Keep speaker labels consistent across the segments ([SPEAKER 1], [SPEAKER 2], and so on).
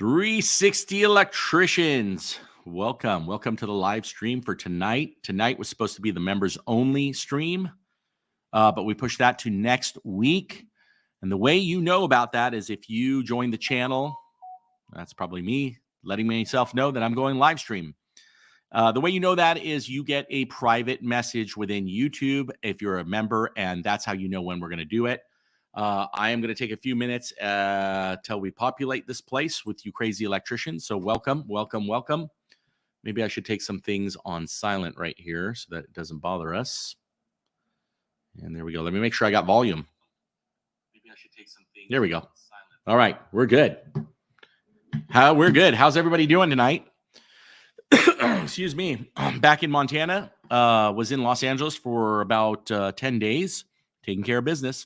[SPEAKER 1] 360 electricians, welcome to the live stream for tonight. Tonight was supposed to be the members only stream, but we pushed that to next week. And the way you know about that is if you join the channel. That's probably me letting myself know that I'm going live stream. The way you know that is you get a private message within YouTube if you're a member, and that's how you know when we're going to do it. I am going to take a few minutes till we populate this place with you crazy electricians. So welcome. Maybe I should take some things on silent right here so that it doesn't bother us. And there we go. Let me make sure I got volume. Maybe I should take some things. There we go. All right. We're good. We're good. How's everybody doing tonight? Excuse me. Back in Montana. Was in Los Angeles for about 10 days, taking care of business.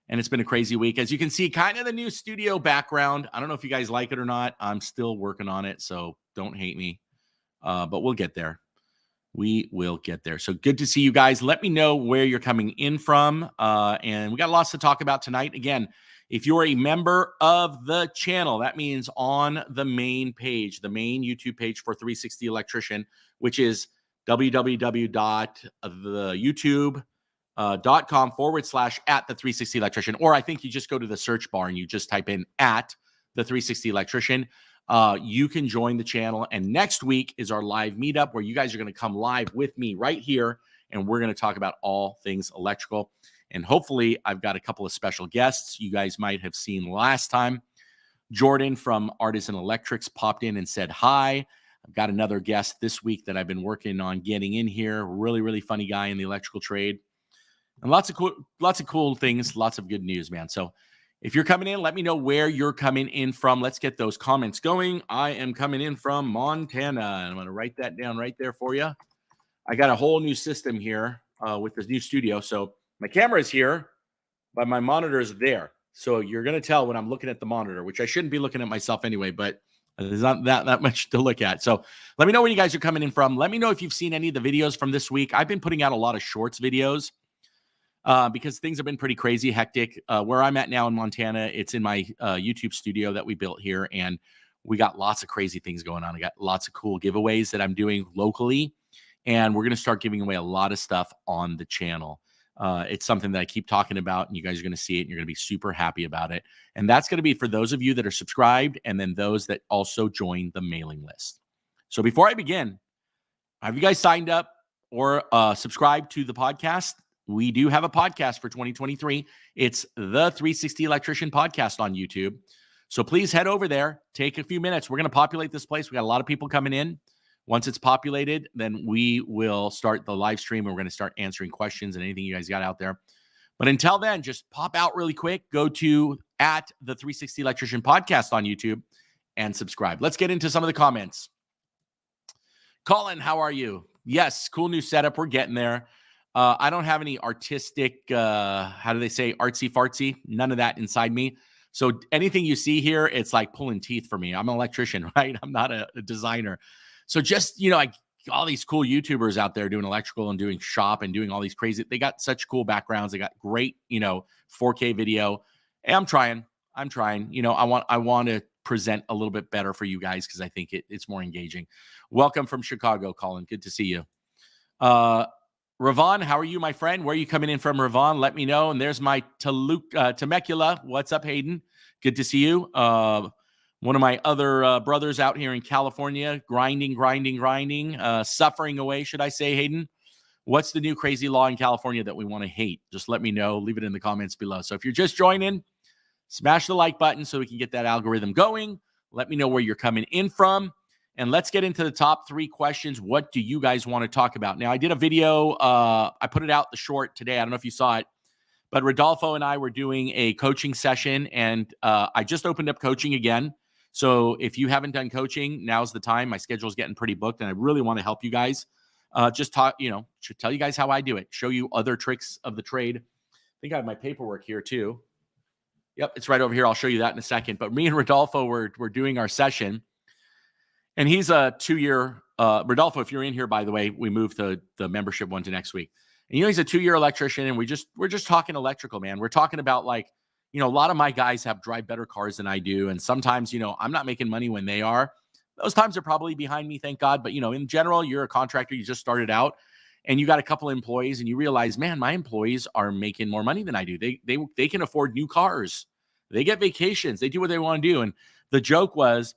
[SPEAKER 1] And it's been a crazy week. As you can see, kind of the new studio background. I don't know if you guys like it or not. I'm still working on it, so don't hate me. But we'll get there. We will get there. So good to see you guys. Let me know where you're coming in from. And we got lots to talk about tonight. Again, if you're a member of the channel, that means on the main page, the main YouTube page for 360 Electrician, which is www.youtube.com /@the360 electrician, or I think you just go to the search bar and you just type in @the360 electrician. You can join the channel, and next week is our live meetup where you guys are going to come live with me right here, and we're going to talk about all things electrical. And hopefully I've got a couple of special guests you guys might have seen last time. Jordan from Artisan Electrics popped in and said hi. I've got another guest this week that I've been working on getting in here. Really funny guy in the electrical trade. And lots of cool things, lots of good news, man. So if you're coming in, let me know where you're coming in from. Let's get those comments going. I am coming in from Montana, and I'm going to write that down right there for you. I got a whole new system here with this new studio. So my camera is here, but my monitor is there. So you're going to tell when I'm looking at the monitor, which I shouldn't be looking at myself anyway, but there's not that much to look at. So let me know where you guys are coming in from. Let me know if you've seen any of the videos from this week. I've been putting out a lot of shorts videos. Because things have been pretty crazy, hectic. Where I'm at now in Montana, it's in my YouTube studio that we built here, and we got lots of crazy things going on. I got lots of cool giveaways that I'm doing locally, and we're going to start giving away a lot of stuff on the channel. It's something that I keep talking about, and you guys are going to see it, and you're going to be super happy about it. And that's going to be for those of you that are subscribed, and then those that also join the mailing list. So before I begin, have you guys signed up or subscribed to the podcast? We do have a podcast for 2023. It's the 360 Electrician Podcast on YouTube. So please head over there. Take a few minutes. We're going to populate this place. We got a lot of people coming in. Once it's populated, then we will start the live stream, and we're going to start answering questions and anything you guys got out there. But until then, just pop out really quick. Go to the 360 Electrician Podcast on YouTube and subscribe. Let's get into some of the comments. Colin, how are you? Yes, cool new setup. We're getting there. I don't have any artistic, how do they say, artsy fartsy, none of that inside me. So anything you see here, it's like pulling teeth for me. I'm an electrician, right? I'm not a designer. So just, like all these cool YouTubers out there doing electrical and doing shop and doing all these crazy, they got such cool backgrounds. They got great, 4K video. Hey, I'm trying. I want to present a little bit better for you guys because I think it's more engaging. Welcome from Chicago, Colin. Good to see you. Ravon, how are you, my friend? Where are you coming in from, Ravon? Let me know. And there's my Temecula. What's up, Hayden? Good to see you. One of my other brothers out here in California, grinding, suffering away, should I say, Hayden? What's the new crazy law in California that we want to hate? Just let me know. Leave it in the comments below. So if you're just joining, smash the like button so we can get that algorithm going. Let me know where you're coming in from. And let's get into the top 3 questions. What do you guys want to talk about? Now, I did a video. I put it out the short today. I don't know if you saw it. But Rodolfo and I were doing a coaching session. And I just opened up coaching again. So if you haven't done coaching, now's the time. My schedule is getting pretty booked. And I really want to help you guys. Just talk, should tell you guys how I do it. Show you other tricks of the trade. I think I have my paperwork here too. Yep, it's right over here. I'll show you that in a second. But me and Rodolfo were doing our session. And he's a 2-year, Rodolfo, if you're in here, by the way, we moved the membership one to next week. And he's a 2-year electrician, and we're just talking electrical, man. We're talking about like you know, a lot of my guys drive better cars than I do. And sometimes, you know, I'm not making money when they are. Those times are probably behind me, thank God. But, you know, in general, you're a contractor, you just started out and you got a couple of employees and you realize, man, my employees are making more money than I do. They can afford new cars. They get vacations. They do what they want to do. And the joke was,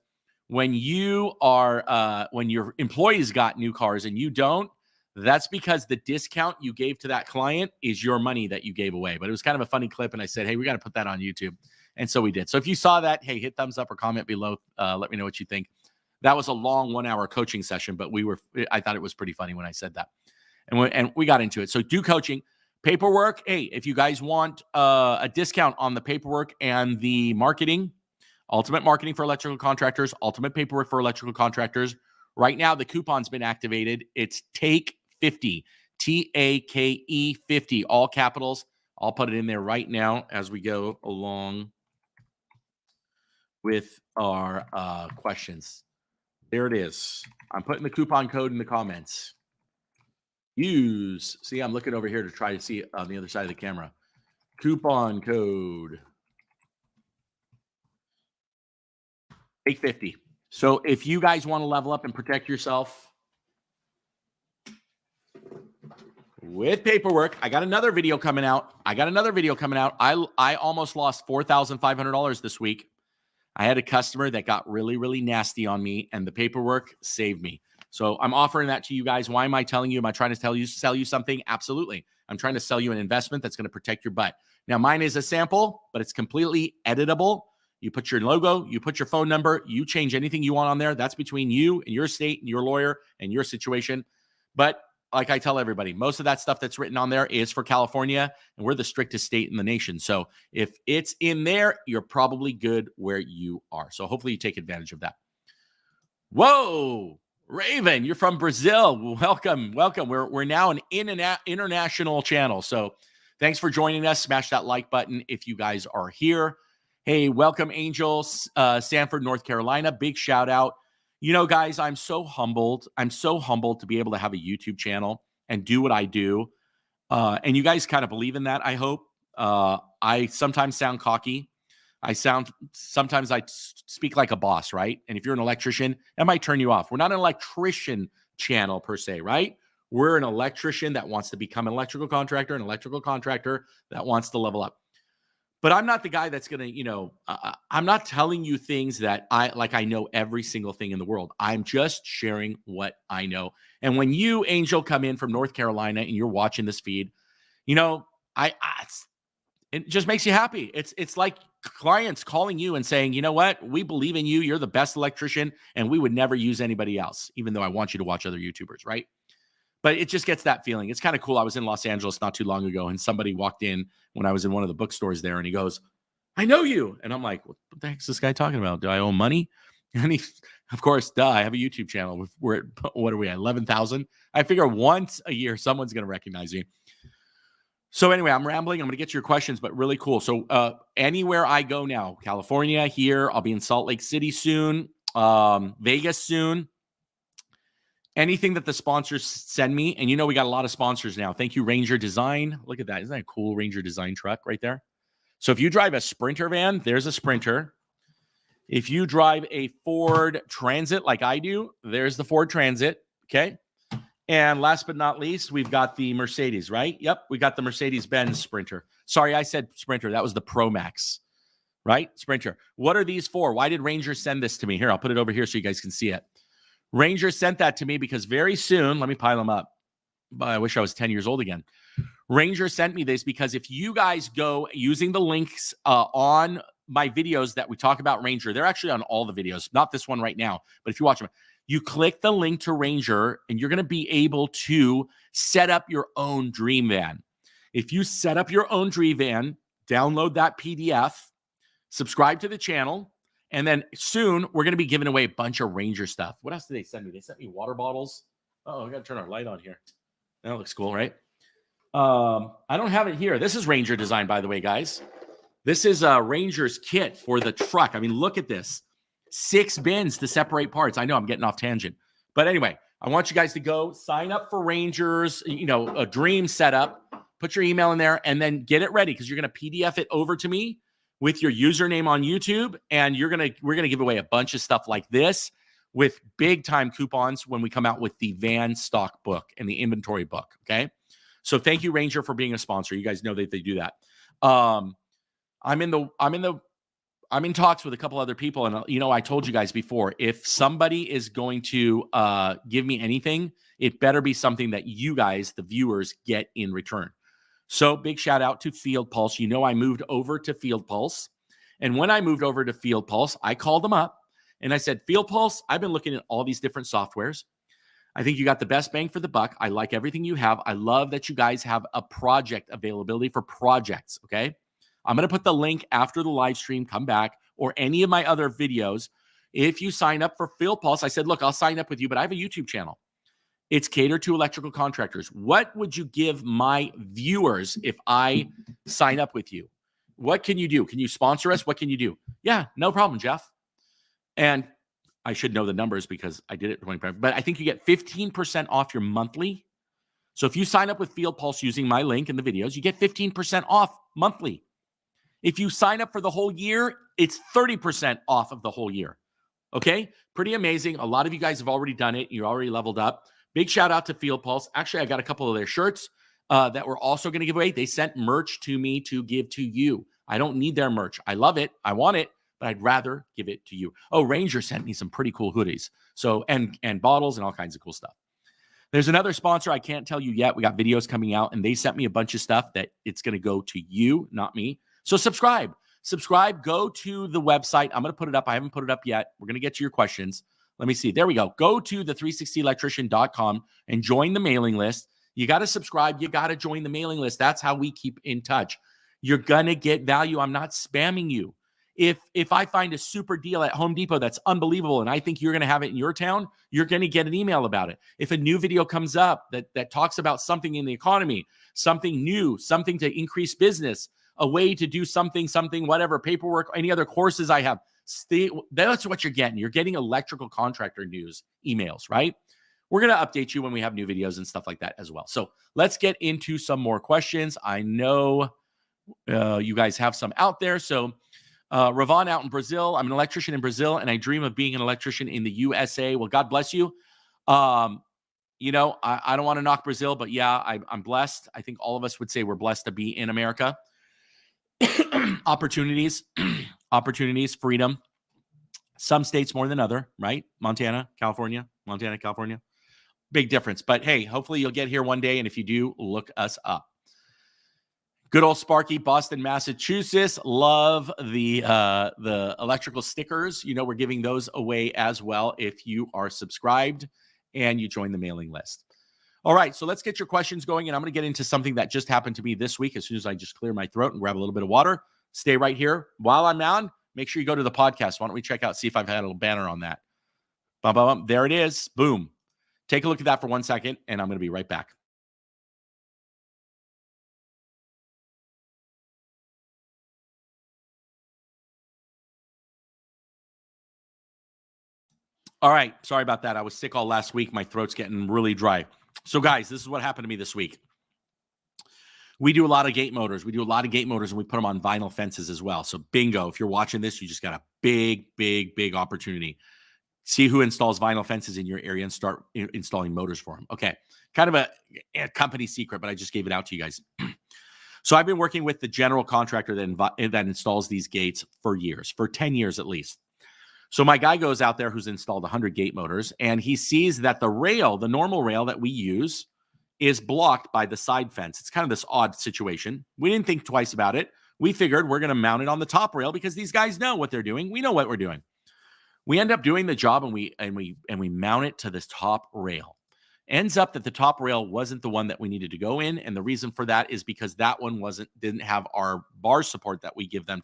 [SPEAKER 1] when you are when your employees got new cars and you don't, that's because the discount you gave to that client is your money that you gave away. But it was kind of a funny clip, and I said, hey, we got to put that on YouTube. And so we did. So if you saw that, hey, hit thumbs up or comment below. Let me know what you think. That was a long 1 hour coaching session, but I thought it was pretty funny when I said that. And we got into it. So do coaching. Paperwork. Hey, if you guys want a discount on the paperwork and the marketing, Ultimate Marketing for Electrical Contractors, Ultimate Paperwork for Electrical Contractors. Right now, the coupon's been activated. It's TAKE 50, TAKE 50, all capitals. I'll put it in there right now as we go along with our questions. There it is. I'm putting the coupon code in the comments. See, I'm looking over here to try to see it on the other side of the camera. Coupon code. Take 50. So if you guys want to level up and protect yourself with paperwork, I got another video coming out. I almost lost $4,500 this week. I had a customer that got really, really nasty on me, and the paperwork saved me. So I'm offering that to you guys. Why am I telling you? Am I trying to sell you something? Absolutely. I'm trying to sell you an investment that's going to protect your butt. Now, mine is a sample, but it's completely editable. You put your logo, you put your phone number, you change anything you want on there. That's between you and your state and your lawyer and your situation. But like I tell everybody, most of that stuff that's written on there is for California, and we're the strictest state in the nation. So if it's in there, you're probably good where you are. So hopefully you take advantage of that. Whoa, Raven, you're from Brazil. Welcome. We're now an international channel. So thanks for joining us. Smash that like button if you guys are here. Hey, welcome, Angels, Sanford, North Carolina. Big shout out. You know, guys, I'm so humbled. I'm so humbled to be able to have a YouTube channel and do what I do. And you guys kind of believe in that, I hope. I sometimes sound cocky. Sometimes I speak like a boss, right? And if you're an electrician, that might turn you off. We're not an electrician channel per se, right? We're an electrician that wants to become an electrical contractor, an electrical contractor that wants to level up. But I'm not the guy that's going to, I'm not telling you things that I know every single thing in the world. I'm just sharing what I know. And when you, Angel, come in from North Carolina and you're watching this feed, you know, it just makes you happy. It's like clients calling you and saying, you know what, we believe in you. You're the best electrician and we would never use anybody else, even though I want you to watch other YouTubers, right? But it just gets that feeling. It's kind of cool. I was in Los Angeles not too long ago, and somebody walked in when I was in one of the bookstores there, and he goes, I know you. And I'm like, what the heck's this guy talking about? Do I owe money? And he, of course, I have a YouTube channel. We're at, what are we at, 11,000? I figure once a year, someone's going to recognize me. So anyway, I'm rambling. I'm going to get to your questions, but really cool. So anywhere I go now, California, here, I'll be in Salt Lake City soon, Vegas soon. Anything that the sponsors send me, and you know we got a lot of sponsors now. Thank you, Ranger Design. Look at that. Isn't that a cool Ranger Design truck right there? So if you drive a Sprinter van, there's a Sprinter. If you drive a Ford Transit like I do, there's the Ford Transit, okay? And last but not least, we've got the Mercedes, right? Yep, we got the Mercedes-Benz Sprinter. Sorry, I said Sprinter. That was the Pro Max, right? Sprinter. What are these for? Why did Ranger send this to me? Here, I'll put it over here so you guys can see it. Ranger sent that to me because very soon, let me pile them up. I wish I was 10 years old again. Ranger sent me this because if you guys go using the links on my videos that we talk about Ranger, they're actually on all the videos, not this one right now, but if you watch them, you click the link to Ranger and you're going to be able to set up your own dream van. If you set up your own dream van, download that PDF, subscribe to the channel, and then soon, we're going to be giving away a bunch of Ranger stuff. What else did they send me? They sent me water bottles. Oh, I got to turn our light on here. That looks cool, right? I don't have it here. This is Ranger Design, by the way, guys. This is Ranger's kit for the truck. I mean, look at this. 6 bins to separate parts. I know I'm getting off tangent. But anyway, I want you guys to go sign up for Ranger's, a dream setup. Put your email in there and then get it ready because you're going to PDF it over to me. with your username on YouTube, and we're gonna give away a bunch of stuff like this with big time coupons when we come out with the van stock book and the inventory book. Okay, so thank you, Ranger, for being a sponsor. You guys know that they do that. I'm in talks with a couple other people, and I told you guys before, if somebody is going to give me anything, it better be something that you guys, the viewers, get in return. So big shout out to Field Pulse. I moved over to Field Pulse. And when I moved over to Field Pulse, I called them up and I said, Field Pulse, I've been looking at all these different softwares. I think you got the best bang for the buck. I like everything you have. I love that you guys have a project availability for projects. Okay. I'm going to put the link after the live stream. Come back, or any of my other videos. If you sign up for Field Pulse, I said, look, I'll sign up with you, but I have a YouTube channel. It's catered to electrical contractors. What would you give my viewers if I sign up with you? What can you do? Can you sponsor us? What can you do? Yeah, no problem, Jeff. And I should know the numbers because I did it 20%, but I think you get 15% off your monthly. So if you sign up with Field Pulse using my link in the videos, you get 15% off monthly. If you sign up for the whole year, it's 30% off of the whole year. Okay? Pretty amazing. A lot of you guys have already done it. You're already leveled up. Big shout out to Field Pulse. Actually, I got a couple of their shirts that we're also going to give away. They sent merch to me to give to you. I don't need their merch. I love it. I want it, but I'd rather give it to you. Oh, Ranger sent me some pretty cool hoodies. So, and bottles and all kinds of cool stuff. There's another sponsor I can't tell you yet. We got videos coming out, and they sent me a bunch of stuff that it's going to go to you, not me. So subscribe. Go to the website. I'm going to put it up. I haven't put it up yet. We're going to get to your questions. Let me see. There we go. Go to the 360electrician.com and join the mailing list. You got to subscribe. You got to join the mailing list. That's how we keep in touch. You're going to get value. I'm not spamming you. If I find a super deal at Home Depot that's unbelievable and I think you're going to have it in your town, you're going to get an email about it. If a new video comes up that talks about something in the economy, something new, something to increase business, a way to do something, whatever, paperwork, any other courses I have, that's what you're getting. You're getting electrical contractor news emails, right? We're going to update you when we have new videos and stuff like that as well. So let's get into some more questions. I know you guys have some out there. So Ravon out in Brazil. I'm an electrician in Brazil, and I dream of being an electrician in the USA. Well, God bless you. I don't want to knock Brazil, but yeah, I'm blessed. I think all of us would say we're blessed to be in America. Opportunities, freedom. Some states more than other, right? Montana, California. Big difference. But hey, hopefully you'll get here one day. And if you do, look us up. Good old Sparky, Boston, Massachusetts. Love the electrical stickers. We're giving those away as well if you are subscribed and you join the mailing list. All right, so let's get your questions going, and I'm going to get into something that just happened to me this week as soon as I just clear my throat and grab a little bit of water. Stay right here. While I'm on, make sure you go to the podcast. Why don't we check out, see if I've had a little banner on that. Bum, bum, bum. There it is. Boom. Take a look at that for 1 second, and I'm going to be right back. All right, sorry about that. I was sick all last week. My throat's getting really dry. So guys, this is what happened to me this week. We do a lot of gate motors. And we put them on vinyl fences as well. So bingo, if you're watching this, you just got a big opportunity. See who installs vinyl fences in your area and start installing motors for them. Okay, kind of a company secret, but I just gave it out to you guys. So I've been working with the general contractor that installs these gates for years, for 10 years at least. So my guy goes out there who's installed 100 gate motors, and he sees that the normal rail that we use, is blocked by the side fence. It's kind of this odd situation. We didn't think twice about it. We figured we're going to mount it on the top rail because these guys know what they're doing. We know what we're doing. We end up doing the job, and we mount it to this top rail. Ends up that the top rail wasn't the one that we needed to go in, and the reason for that is because that one didn't have our bar support that we give them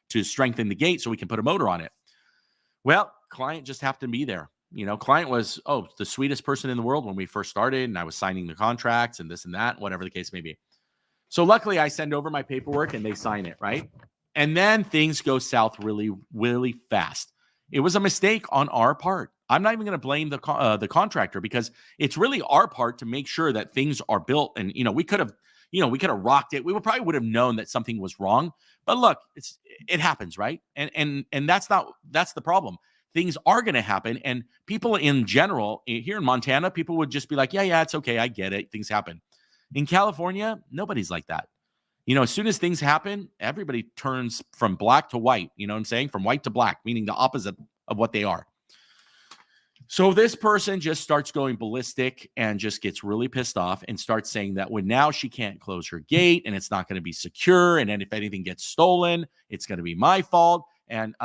[SPEAKER 1] to strengthen the gate so we can put a motor on it. Well, client just happened to be there. Client was, the sweetest person in the world when we first started, and I was signing the contracts and this and that, whatever the case may be. So luckily, I send over my paperwork and they sign it, right? And then things go south really, really fast. It was a mistake on our part. I'm not even going to blame the contractor because it's really our part to make sure that things are built. And, we could have, we could have rocked it. We probably would have known that something was wrong. But look, it happens, right? And that's the problem. Things are going to happen, and people in general here in Montana, people would just be like, yeah, it's okay, I get it. Things happen. In California, nobody's like that. As soon as things happen, everybody turns from black to white. You know what I'm saying? From white to black, meaning the opposite of what they are. So this person just starts going ballistic and just gets really pissed off and starts saying that now she can't close her gate and it's not going to be secure. And then if anything gets stolen, it's going to be my fault. And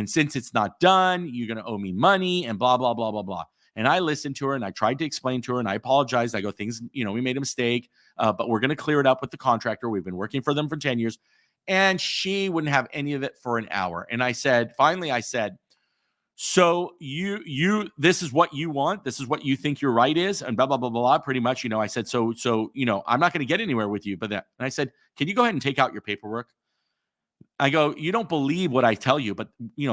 [SPEAKER 1] since it's not done, you're going to owe me money and blah, blah, blah, blah, blah. And I listened to her and I tried to explain to her and I apologized. I go, things, we made a mistake, but we're going to clear it up with the contractor. We've been working for them for 10 years. And she wouldn't have any of it for an hour. And finally I said, so this is what you want. This is what you think your right is, and blah, blah, blah, blah. Pretty much, I said, so, I'm not going to get anywhere with you. And I said, can you go ahead and take out your paperwork? I go, you don't believe what I tell you, but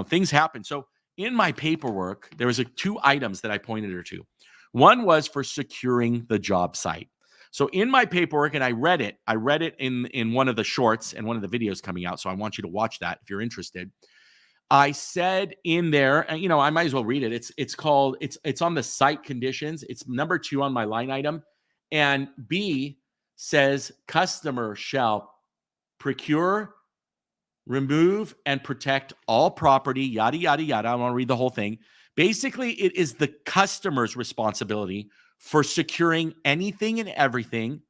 [SPEAKER 1] things happen. So in my paperwork, there was 2 items that I pointed her to. One was for securing the job site. So in my paperwork, and I read it in one of the shorts and one of the videos coming out. So I want you to watch that if you're interested. I said in there, and I might as well read it. It's on the site conditions. It's number 2 on my line item. And B says customer shall procure, remove, and protect all property, yada, yada, yada. I want to read the whole thing. Basically, it is the customer's responsibility for securing anything and everything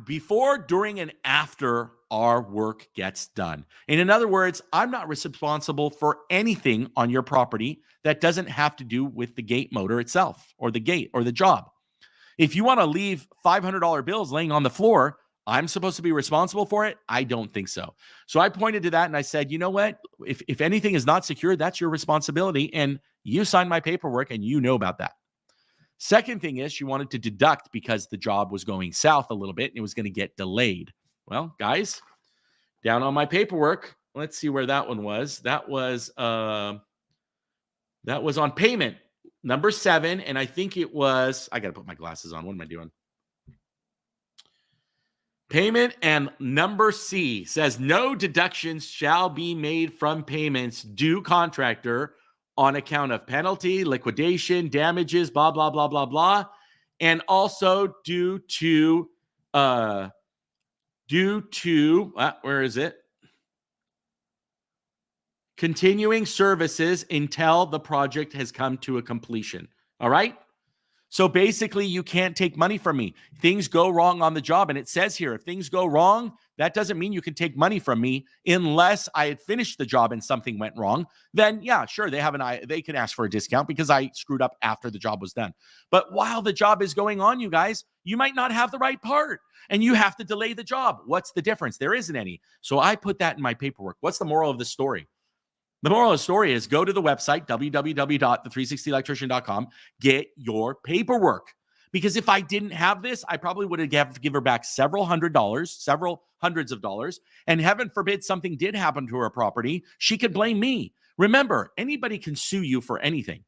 [SPEAKER 1] before, during, and after our work gets done. And in other words, I'm not responsible for anything on your property that doesn't have to do with the gate motor itself or the gate or the job. If you want to leave $500 bills laying on the floor, I'm supposed to be responsible for it? I don't think so. So I pointed to that and I said, you know what? If anything is not secure, that's your responsibility. And you signed my paperwork and you know about that. Second thing is she wanted to deduct because the job was going south a little bit and it was going to get delayed. Well, guys, down on my paperwork, let's see where that one was. That was on payment number 7. And I think it was, I got to put my glasses on. What am I doing? Payment and number C says no deductions shall be made from payments due contractor on account of penalty, liquidation, damages, blah, blah, blah, blah, blah. And also due to, where is it? Continuing services until the project has come to a completion. All right? So basically, you can't take money from me. Things go wrong on the job. And it says here, if things go wrong, that doesn't mean you can take money from me unless I had finished the job and something went wrong. Then, yeah, sure, they can ask for a discount because I screwed up after the job was done. But while the job is going on, you guys, you might not have the right part and you have to delay the job. What's the difference? There isn't any. So I put that in my paperwork. What's the moral of the story? The moral of the story is go to the website, www.the360electrician.com, get your paperwork. Because if I didn't have this, I probably would have to give her back several hundreds of dollars. And heaven forbid something did happen to her property, she could blame me. Remember, anybody can sue you for anything.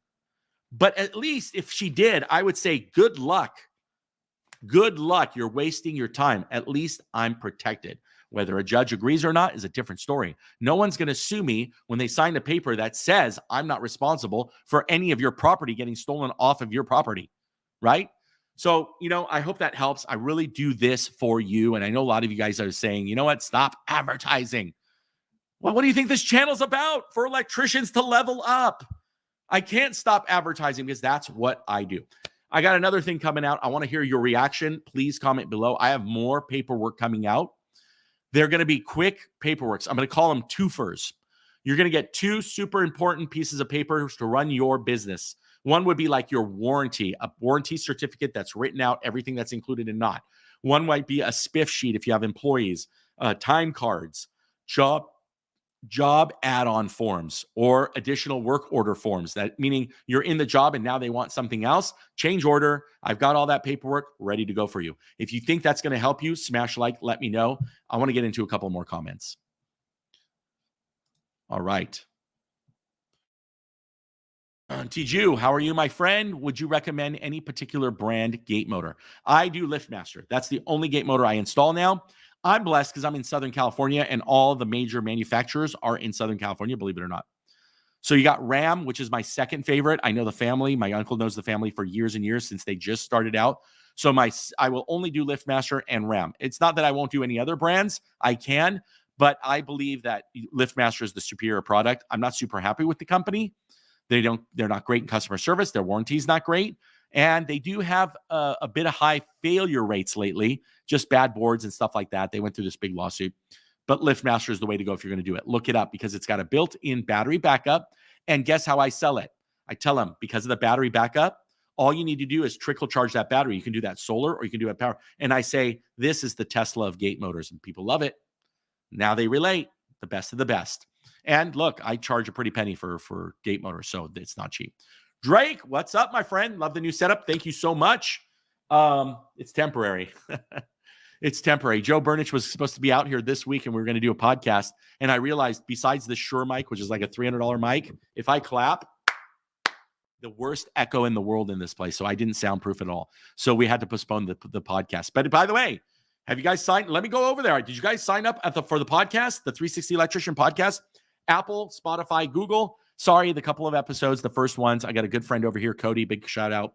[SPEAKER 1] But at least if she did, I would say, good luck. Good luck. You're wasting your time. At least I'm protected. Whether a judge agrees or not is a different story. No one's going to sue me when they sign a paper that says I'm not responsible for any of your property getting stolen off of your property, right? So, I hope that helps. I really do this for you. And I know a lot of you guys are saying, you know what? Stop advertising. Well, what do you think this channel's about? For electricians to level up. I can't stop advertising because that's what I do. I got another thing coming out. I want to hear your reaction. Please comment below. I have more paperwork coming out. They're going to be quick paperworks. I'm going to call them twofers. You're going to get 2 super important pieces of paper to run your business. One would be like your warranty, a warranty certificate that's written out, everything that's included and not. One might be a spiff sheet if you have employees, time cards, job add-on forms, or additional work order forms. That meaning you're in the job and now they want something else. Change order. I've got all that paperwork ready to go for you. If you think that's going to help you, smash like, let me know. I want to get into a couple more comments. All right. Tiju, how are you, my friend? Would you recommend any particular brand gate motor? I do LiftMaster. That's the only gate motor I install now. I'm blessed because I'm in Southern California and all the major manufacturers are in Southern California, believe it or not. So you got Ram, which is my second favorite. I know the family. My uncle knows the family for years and years since they just started out. So I will only do LiftMaster and Ram. It's not that I won't do any other brands. I can, but I believe that LiftMaster is the superior product. I'm not super happy with the company. They're not great in customer service. Their warranty is not great. And they do have a bit of high failure rates lately, just bad boards and stuff like that. They went through this big lawsuit. But LiftMaster is the way to go if you're going to do it. Look it up because it's got a built-in battery backup. And guess how I sell it? I tell them because of the battery backup, all you need to do is trickle charge that battery. You can do that solar or you can do it power. And I say, this is the Tesla of gate motors. And people love it. Now they relate. The best of the best. And look, I charge a pretty penny for gate motors, so it's not cheap. Drake, what's up, my friend? Love the new setup. Thank you so much. It's temporary. It's temporary. Joe Burnich was supposed to be out here this week, and we were going to do a podcast. And I realized besides the Shure mic, which is like a $300 mic, if I clap, the worst echo in the world in this place. So I didn't soundproof at all. So we had to postpone the podcast. But by the way, have you guys signed? Let me go over there. Did you guys sign up for the podcast, the 360 Electrician podcast? Apple, Spotify, Google. Sorry, the couple of episodes, the first ones. I got a good friend over here, Cody, big shout out.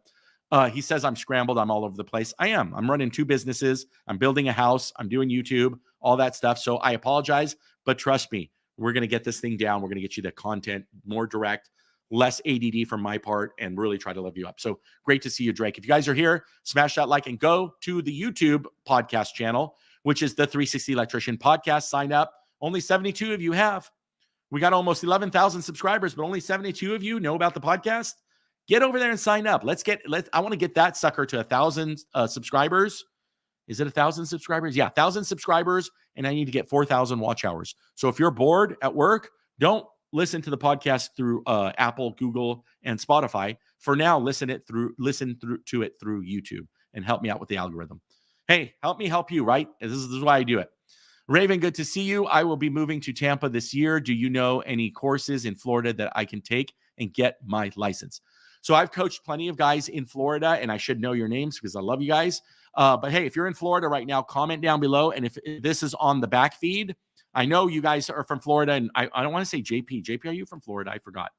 [SPEAKER 1] He says I'm scrambled. I'm all over the place. I am. I'm running 2 businesses. I'm building a house. I'm doing YouTube, all that stuff. So I apologize, but trust me, we're going to get this thing down. We're going to get you the content more direct, less ADD from my part, and really try to live you up. So great to see you, Drake. If you guys are here, smash that like and go to the YouTube podcast channel, which is the 360 Electrician podcast. Sign up. Only 72 of you have. We got almost 11,000 subscribers, but only 72 of you know about the podcast. Get over there and sign up. I want to get that sucker to 1,000 subscribers. Is it 1,000 subscribers? Yeah, 1,000 subscribers, and I need to get 4,000 watch hours. So if you're bored at work, don't listen to the podcast through Apple, Google, and Spotify. For now, listen to it through YouTube and help me out with the algorithm. Hey, help me help you, right? This is why I do it. Raven, good to see you. I will be moving to Tampa this year. Do you know any courses in Florida that I can take and get my license? So I've coached plenty of guys in Florida, and I should know your names because I love you guys. But hey, if you're in Florida right now, comment down below. And if this is on the back feed, I know you guys are from Florida, and I don't want to say JP. JP, are you from Florida? I forgot.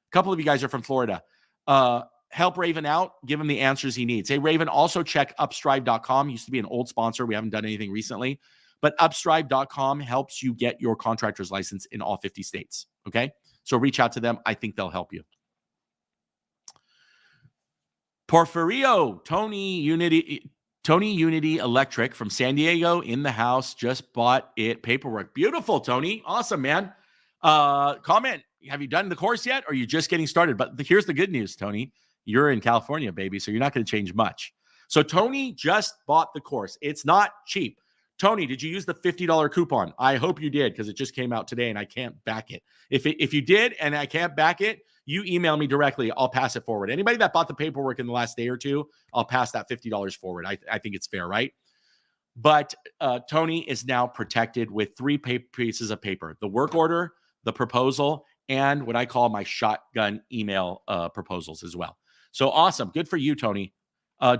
[SPEAKER 1] A couple of you guys are from Florida. Help Raven out. Give him the answers he needs. Hey, Raven, also check upstrive.com. Used to be an old sponsor. We haven't done anything recently. But upstrive.com helps you get your contractor's license in all 50 states. Okay? So reach out to them. I think they'll help you. Porfirio, Tony Unity Electric from San Diego in the house. Just bought it. Paperwork. Beautiful, Tony. Awesome, man. Comment. Have you done the course yet? Or are you just getting started? But here's the good news, Tony. You're in California, baby, so you're not going to change much. So Tony just bought the course. It's not cheap. Tony, did you use the $50 coupon? I hope you did because it just came out today and I can't back it. If you did and I can't back it, you email me directly. I'll pass it forward. Anybody that bought the paperwork in the last day or two, I'll pass that $50 forward. I think it's fair, right? But Tony is now protected with 3 pieces of paper: the work order, the proposal, and what I call my shotgun email proposals as well. So awesome. Good for you, Tony.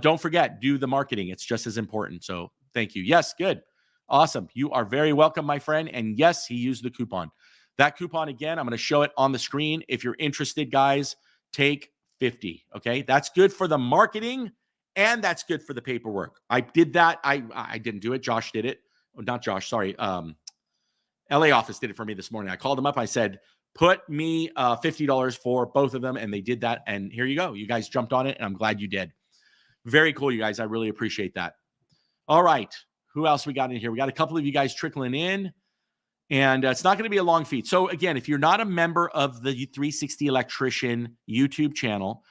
[SPEAKER 1] Don't forget, do the marketing. It's just as important. So thank you. Yes, good. Awesome. You are very welcome, my friend. And yes, he used the coupon. That coupon, again, I'm going to show it on the screen. If you're interested, guys, take 50. Okay. That's good for the marketing and that's good for the paperwork. I did that. I didn't do it. Josh did it. Oh, not Josh. Sorry. LA office did it for me this morning. I called them up. I said, put me $50 for both of them. And they did that. And here you go. You guys jumped on it. And I'm glad you did. Very cool, you guys. I really appreciate that. All right. Who else we got in here? We got a couple of you guys trickling in. And it's not going to be a long feed. So again, if you're not a member of the 360 Electrician YouTube channel,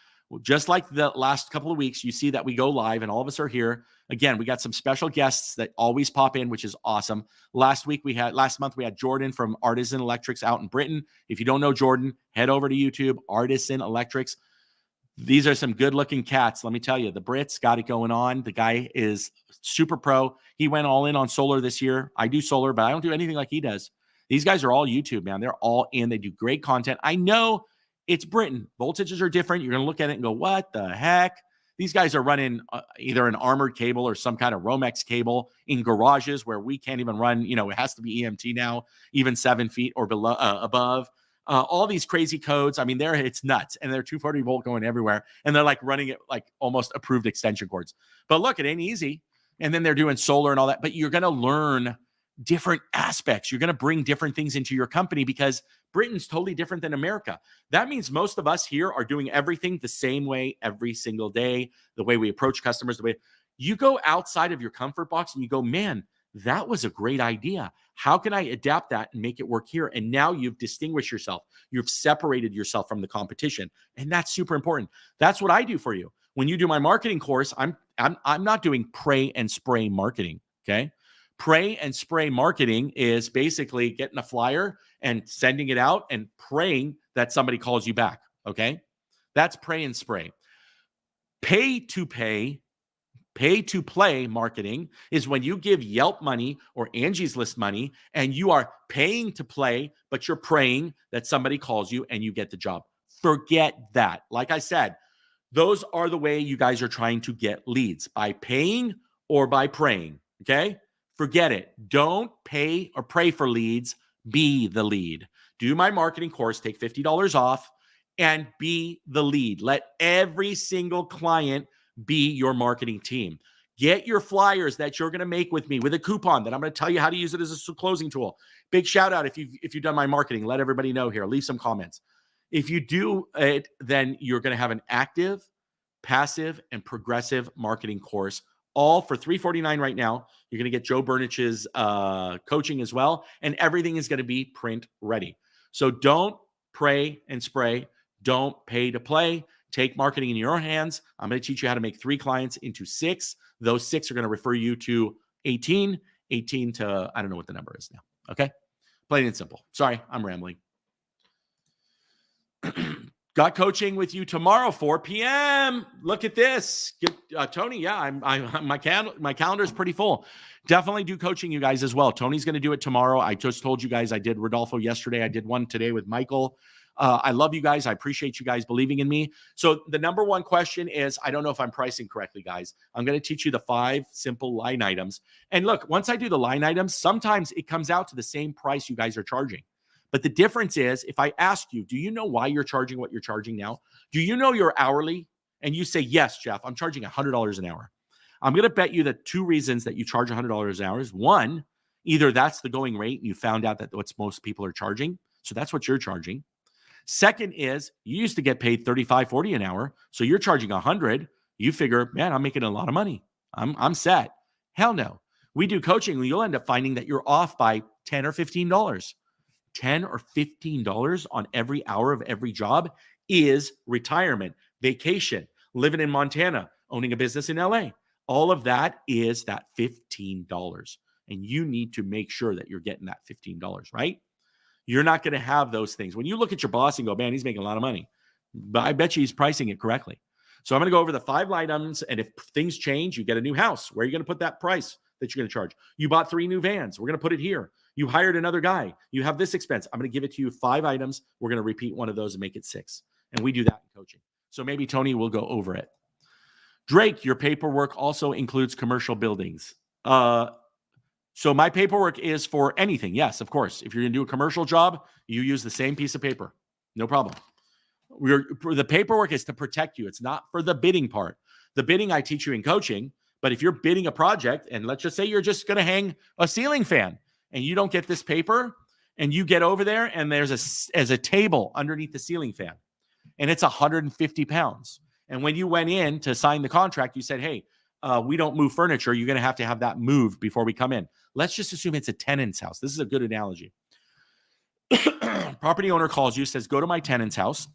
[SPEAKER 1] just like the last couple of weeks, you see that we go live and all of us are here. Again, we got some special guests that always pop in, which is awesome. Last month we had Jordan from Artisan Electrics out in Britain. If you don't know Jordan, head over to YouTube, Artisan Electrics. These are some good-looking cats. Let me tell you, the Brits got it going on. The guy is super pro. He went all in on solar this year. I do solar, but I don't do anything like he does. These guys are all YouTube, man. They're all in. They do great content. I know It's Britain. Voltages are different. You're going to look at it and go, what the heck? These guys are running either an armored cable or some kind of Romex cable in garages where we can't even run. It has to be EMT now, even 7 feet or below, above. All these crazy codes. I mean, it's nuts. And they're 240 volt going everywhere. And they're like running it like almost approved extension cords. But look, it ain't easy. And then they're doing solar and all that. But you're going to learn different aspects. You're going to bring different things into your company because Britain's totally different than America. That means most of us here are doing everything the same way every single day, the way we approach customers, the way you go outside of your comfort box and you go, man, that was a great idea. How can I adapt that and make it work here? And now you've distinguished yourself. You've separated yourself from the competition. And that's super important. That's what I do for you. When you do my marketing course, I'm not doing pray and spray marketing. Okay. Pray and spray marketing is basically getting a flyer and sending it out and praying that somebody calls you back. Okay. That's pray and spray. Pay to play marketing is when you give Yelp money or Angie's List money and you are paying to play, but you're praying that somebody calls you and you get the job. Forget that. Like I said, those are the way you guys are trying to get leads, by paying or by praying. Okay. Forget it. Don't pay or pray for leads. Be the lead. Do my marketing course, take $50 off, and be the lead. Let every single client be your marketing team. Get your flyers that you're going to make with me with a coupon that I'm going to tell you how to use it as a closing tool. Big shout out if you've done my marketing. Let everybody know here. Leave some comments. If you do it, then you're going to have an active, passive, and progressive marketing course, all for $349 right now. You're going to get Joe Bernich's coaching as well, and everything is going to be print ready. So don't pray and spray. Don't pay to play. Take marketing in your hands. I'm going to teach you how to make 3 clients into 6. Those 6 are going to refer you to 18 to, I don't know what the number is now. Okay. Plain and simple. Sorry, I'm rambling. Got coaching with you tomorrow, 4 p.m. Look at this. Tony, yeah, my calendar is pretty full. Definitely do coaching, you guys, as well. Tony's going to do it tomorrow. I just told you guys I did Rodolfo yesterday. I did one today with Michael. I love you guys. I appreciate you guys believing in me. So the number one question is, I don't know if I'm pricing correctly, guys. I'm going to teach you the 5 simple line items. And look, once I do the line items, sometimes it comes out to the same price you guys are charging. But the difference is, if I ask you, do you know why you're charging what you're charging now? Do you know you're hourly? And you say, yes, Jeff, I'm charging $100 an hour. I'm going to bet you that 2 reasons that you charge $100 an hour is, 1, either that's the going rate and you found out that what most people are charging. So that's what you're charging. Second is, you used to get paid $35, $40 an hour. So you're charging $100. You figure, man, I'm making a lot of money. I'm set. Hell no. We do coaching. You'll end up finding that you're off by $10 or $15. $10 or $15 on every hour of every job is retirement, vacation, living in Montana, owning a business in LA. All of that is that $15. And you need to make sure that you're getting that $15, right? You're not going to have those things. When you look at your boss and go, man, he's making a lot of money, but I bet you he's pricing it correctly. So I'm going to go over the 5 items. And if things change, you get a new house. Where are you going to put that price that you're going to charge? You bought 3 new vans. We're going to put it here. You hired another guy. You have this expense. I'm going to give it to you 5 items. We're going to repeat one of those and make it 6. And we do that in coaching. So maybe Tony will go over it. Drake, your paperwork also includes commercial buildings. So my paperwork is for anything. Yes, of course. If you're going to do a commercial job, you use the same piece of paper. No problem. The paperwork is to protect you. It's not for the bidding part. The bidding I teach you in coaching. But if you're bidding a project, and let's just say you're just going to hang a ceiling fan, and you don't get this paper, and you get over there, and there's a table underneath the ceiling fan, and it's 150 pounds. And when you went in to sign the contract, you said, hey, we don't move furniture. You're going to have that moved before we come in. Let's just assume it's a tenant's house. This is a good analogy. Property owner calls you, says, go to my tenant's house.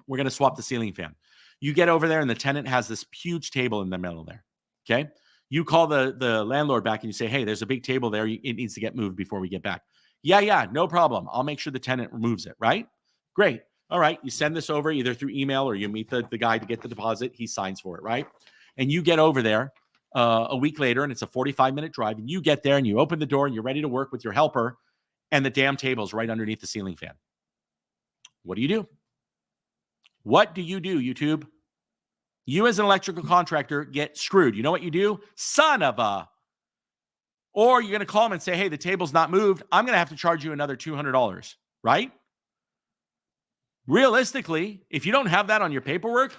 [SPEAKER 1] We're going to swap the ceiling fan. You get over there, and the tenant has this huge table in the middle there. Okay. You call the landlord back and you say, hey, there's a big table there. It needs to get moved before we get back. Yeah, no problem. I'll make sure the tenant removes it, right? Great. All right. You send this over either through email or you meet the guy to get the deposit. He signs for it, right? And you get over there a week later, and it's a 45-minute drive. And you get there and you open the door and you're ready to work with your helper, and the damn table's right underneath the ceiling fan. What do you do? What do, YouTube? You as an electrical contractor get screwed. You know what you do? Son of a... Or you're going to call them and say, hey, the table's not moved. I'm going to have to charge you another $200, right? Realistically, if you don't have that on your paperwork,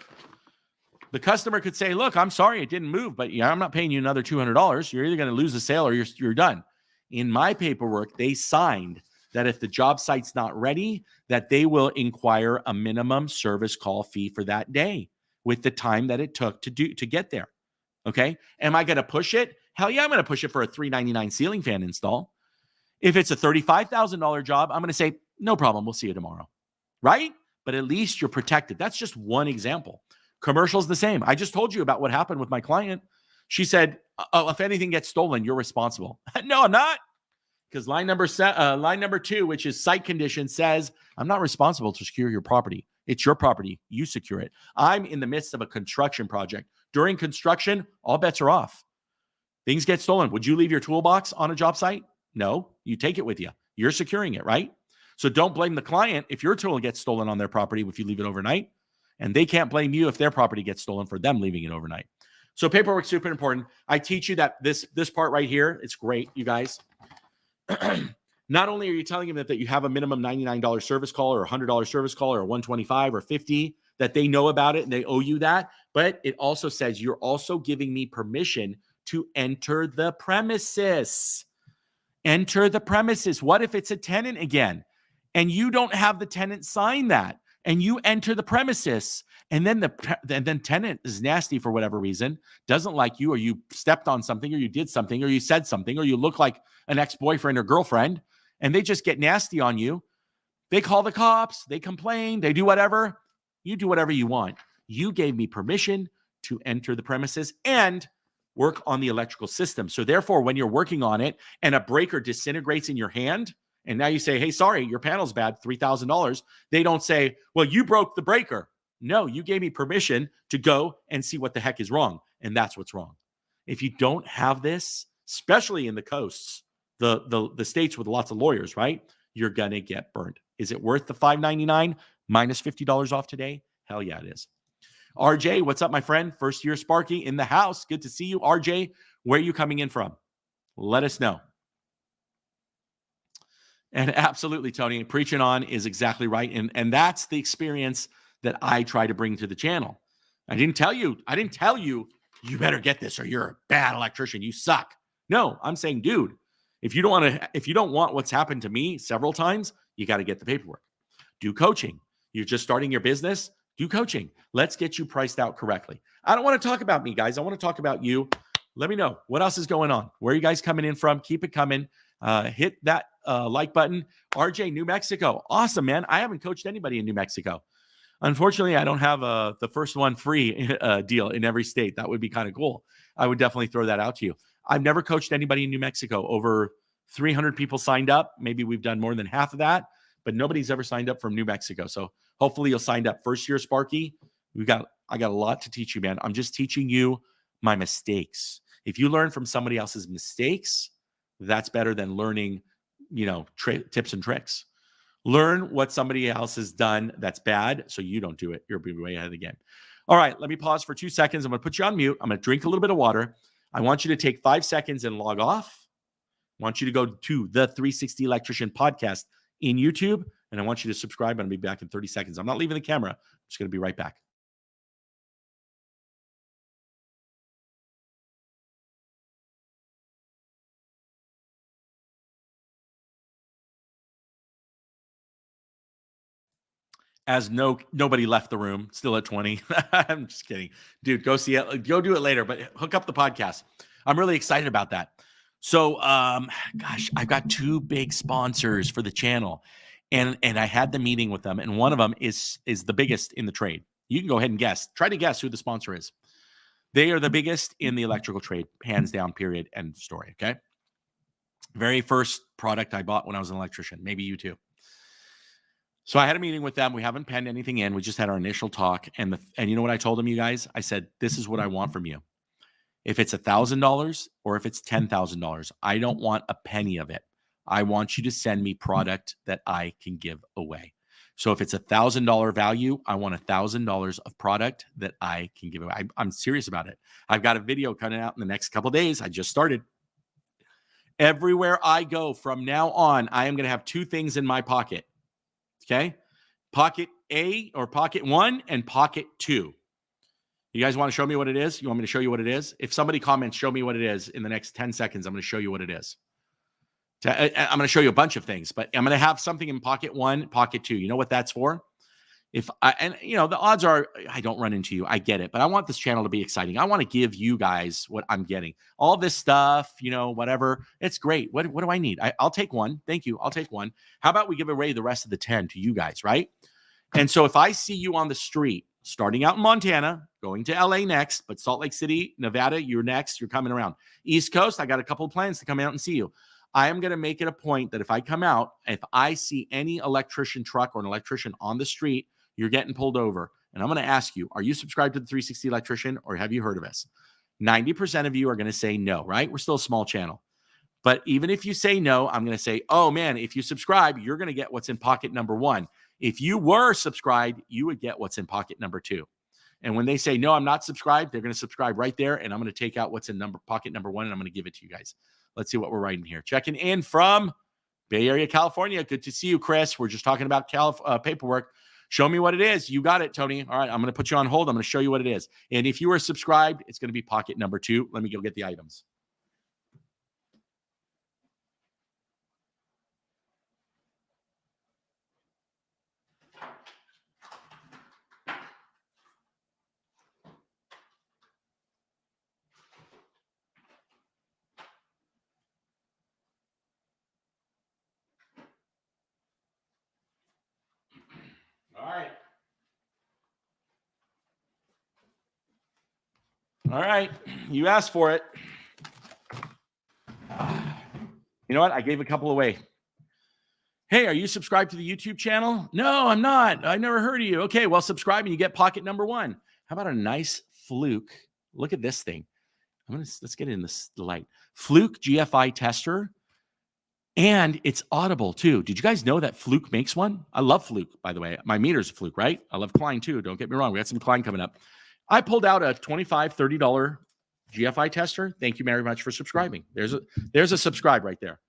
[SPEAKER 1] the customer could say, look, I'm sorry it didn't move, but I'm not paying you another $200. You're either going to lose the sale or you're done. In my paperwork, they signed that if the job site's not ready, that they will inquire a minimum service call fee for that day with the time that it took to get there. Okay. Am I going to push it? Hell yeah, I'm going to push it for a $399 ceiling fan install. If it's a $35,000 job, I'm going to say, no problem. We'll see you tomorrow. Right? But at least you're protected. That's just one example. Commercial's the same. I just told you about what happened with my client. She said, oh, if anything gets stolen, you're responsible. No, I'm not. Because line number 2, which is site condition, says, I'm not responsible to secure your property. It's your property. You secure it. I'm in the midst of a construction project. During construction, all bets are off. Things get stolen. Would you leave your toolbox on a job site? No, you take it with you. You're securing it, right? So don't blame the client if your tool gets stolen on their property if you leave it overnight. And they can't blame you if their property gets stolen for them leaving it overnight. So paperwork's super important. I teach you that this part right here, it's great, you guys. Not only are you telling them that you have a minimum $99 service call or $100 service call or $125 or $50, that they know about it and they owe you that, but it also says you're also giving me permission to enter the premises. Enter the premises. What if it's a tenant again and you don't have the tenant sign that and you enter the premises and then the tenant is nasty for whatever reason, doesn't like you, or you stepped on something, or you did something, or you said something, or you look like an ex-boyfriend or girlfriend, and they just get nasty on you. They call the cops, they complain, they do whatever. You do whatever you want. You gave me permission to enter the premises and work on the electrical system. So therefore, when you're working on it and a breaker disintegrates in your hand, and now you say, hey, sorry, your panel's bad, $3,000. They don't say, well, you broke the breaker. No, you gave me permission to go and see what the heck is wrong. And that's what's wrong. If you don't have this, especially in the coasts, the states with lots of lawyers, right? You're going to get burned. Is it worth the $599 minus $50 off today? Hell yeah, it is. RJ, what's up, my friend? First year Sparky in the house. Good to see you. RJ, where are you coming in from? Let us know. And absolutely, Tony, preaching on is exactly right. And that's the experience that I try to bring to the channel. I didn't tell you, you better get this or you're a bad electrician. You suck. No, I'm saying, dude, if you don't want what's happened to me several times, you got to get the paperwork. Do coaching. You're just starting your business. Do coaching. Let's get you priced out correctly. I don't want to talk about me, guys. I want to talk about you. Let me know what else is going on. Where are you guys coming in from? Keep it coming. Hit that like button. RJ, New Mexico. Awesome, man. I haven't coached anybody in New Mexico. Unfortunately, I don't have the first one free deal in every state. That would be kind of cool. I would definitely throw that out to you. I've never coached anybody in New Mexico. Over 300 people signed up. Maybe we've done more than half of that, but nobody's ever signed up from New Mexico. So hopefully you'll sign up. First year Sparky. I got a lot to teach you, man. I'm just teaching you my mistakes. If you learn from somebody else's mistakes, that's better than learning, tips and tricks. Learn what somebody else has done that's bad so you don't do it. You'll be way ahead of the game. All right, let me pause for 2 seconds. I'm going to put you on mute. I'm going to drink a little bit of water. I want you to take 5 seconds and log off. I want you to go to the 360 Electrician podcast in YouTube, and I want you to subscribe. I'm going to be back in 30 seconds. I'm not leaving the camera. I'm just going to be right back. As nobody left the room, still at 20. I'm just kidding. Dude, go see it. Go do it later, but hook up the podcast. I'm really excited about that. So, gosh, I've got 2 big sponsors for the channel, and I had the meeting with them, and one of them is the biggest in the trade. You can go ahead and guess. Try to guess who the sponsor is. They are the biggest in the electrical trade, hands down, period, end of story, okay? Very first product I bought when I was an electrician. Maybe you too. So I had a meeting with them. We haven't penned anything in. We just had our initial talk. And you know what I told them, you guys? I said, this is what I want from you. If it's $1,000 or if it's $10,000, I don't want a penny of it. I want you to send me product that I can give away. So if it's $1,000 value, I want $1,000 of product that I can give away. I'm serious about it. I've got a video coming out in the next couple of days. I just started. Everywhere I go from now on, I am going to have two things in my pocket. Okay. Pocket A or pocket 1 and pocket 2. You guys want to show me what it is? You want me to show you what it is? If somebody comments, show me what it is in the next 10 seconds, I'm going to show you what it is. I'm going to show you a bunch of things, but I'm going to have something in pocket 1, pocket 2. You know what that's for? The odds are I don't run into you. I get it, but I want this channel to be exciting. I want to give you guys what I'm getting. All this stuff, whatever. It's great. What do I need? I'll take one. Thank you. I'll take one. How about we give away the rest of the 10 to you guys, right? And so if I see you on the street, starting out in Montana, going to LA next, but Salt Lake City, Nevada, you're next. You're coming around. East Coast, I got a couple of plans to come out and see you. I am going to make it a point that if I come out, if I see any electrician truck or an electrician on the street, you're getting pulled over. And I'm going to ask you, are you subscribed to the 360 Electrician or have you heard of us? 90% of you are going to say no, right? We're still a small channel. But even if you say no, I'm going to say, oh man, if you subscribe, you're going to get what's in pocket number 1. If you were subscribed, you would get what's in pocket number 2. And when they say, no, I'm not subscribed, they're going to subscribe right there. And I'm going to take out what's in pocket number 1 and I'm going to give it to you guys. Let's see what we're writing here. Checking in from Bay Area, California. Good to see you, Chris. We're just talking about paperwork. Show me what it is. You got it, Tony. All right, I'm going to put you on hold. I'm going to show you what it is. And if you are subscribed, it's going to be pocket number 2. Let me go get the items. All right. You asked for it. You know what? I gave a couple away. Hey, are you subscribed to the YouTube channel? No, I'm not. I never heard of you. Okay, well, subscribe and you get pocket number 1. How about a nice Fluke? Look at this thing. Let's get in the light. Fluke GFI tester. And it's audible too. Did you guys know that Fluke makes one? I love Fluke, by the way. My meter's a Fluke, right? I love Klein too. Don't get me wrong. We got some Klein coming up. I pulled out a $25, $30 GFI tester. Thank you very much for subscribing. There's a subscribe right there.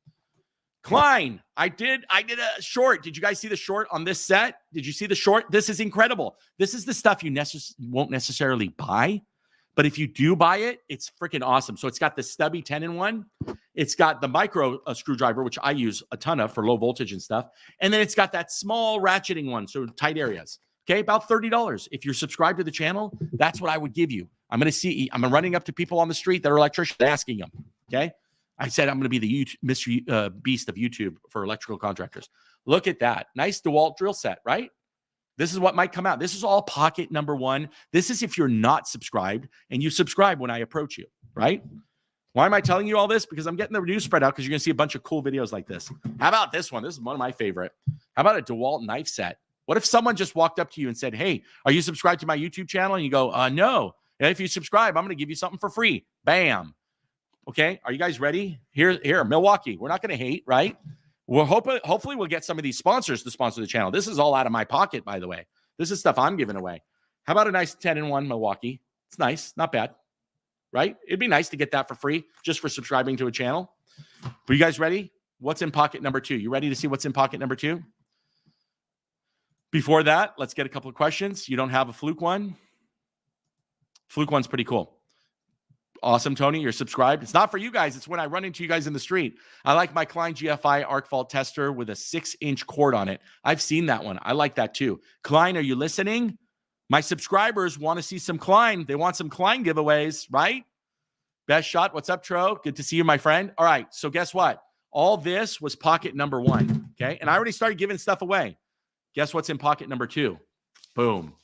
[SPEAKER 1] Klein, I did a short. Did you guys see the short on this set? Did you see the short? This is incredible. This is the stuff you won't necessarily buy. But if you do buy it, it's freaking awesome. So it's got the stubby 10-in-1. It's got the micro screwdriver, which I use a ton of for low voltage and stuff. And then it's got that small ratcheting one, so tight areas. Okay, about $30. If you're subscribed to the channel, that's what I would give you. I'm running up to people on the street that are electricians asking them. Okay, I said I'm going to be the Mr. Beast of YouTube for electrical contractors. Look at that. Nice DeWalt drill set, right? This is what might come out. This is all pocket number 1. This is if you're not subscribed and you subscribe when I approach you, right? Why am I telling you all this? Because I'm getting the news spread out because you're going to see a bunch of cool videos like this. How about this one? This is one of my favorite. How about a DeWalt knife set? What if someone just walked up to you and said, hey, are you subscribed to my YouTube channel? And you go, no. And if you subscribe, I'm going to give you something for free. Bam. Okay. Are you guys ready? Here, Milwaukee. We're not going to hate, right? We'll hopefully we'll get some of these sponsors to sponsor the channel. This is all out of my pocket, by the way. This is stuff I'm giving away. How about a nice 10-in-1 Milwaukee? It's nice. Not bad. Right? It'd be nice to get that for free just for subscribing to a channel. Are you guys ready? What's in pocket number 2? You ready to see what's in pocket number 2? Before that, let's get a couple of questions. You don't have a Fluke one? Fluke one's pretty cool. Awesome, Tony. You're subscribed. It's not for you guys. It's when I run into you guys in the street. I like my Klein GFI arc fault tester with a 6-inch cord on it. I've seen that one. I like that too. Klein, are you listening? My subscribers want to see some Klein. They want some Klein giveaways, right? Best shot. What's up, Tro? Good to see you, my friend. All right. So guess what? All this was pocket number 1. Okay. And I already started giving stuff away. Guess what's in pocket number 2? Boom.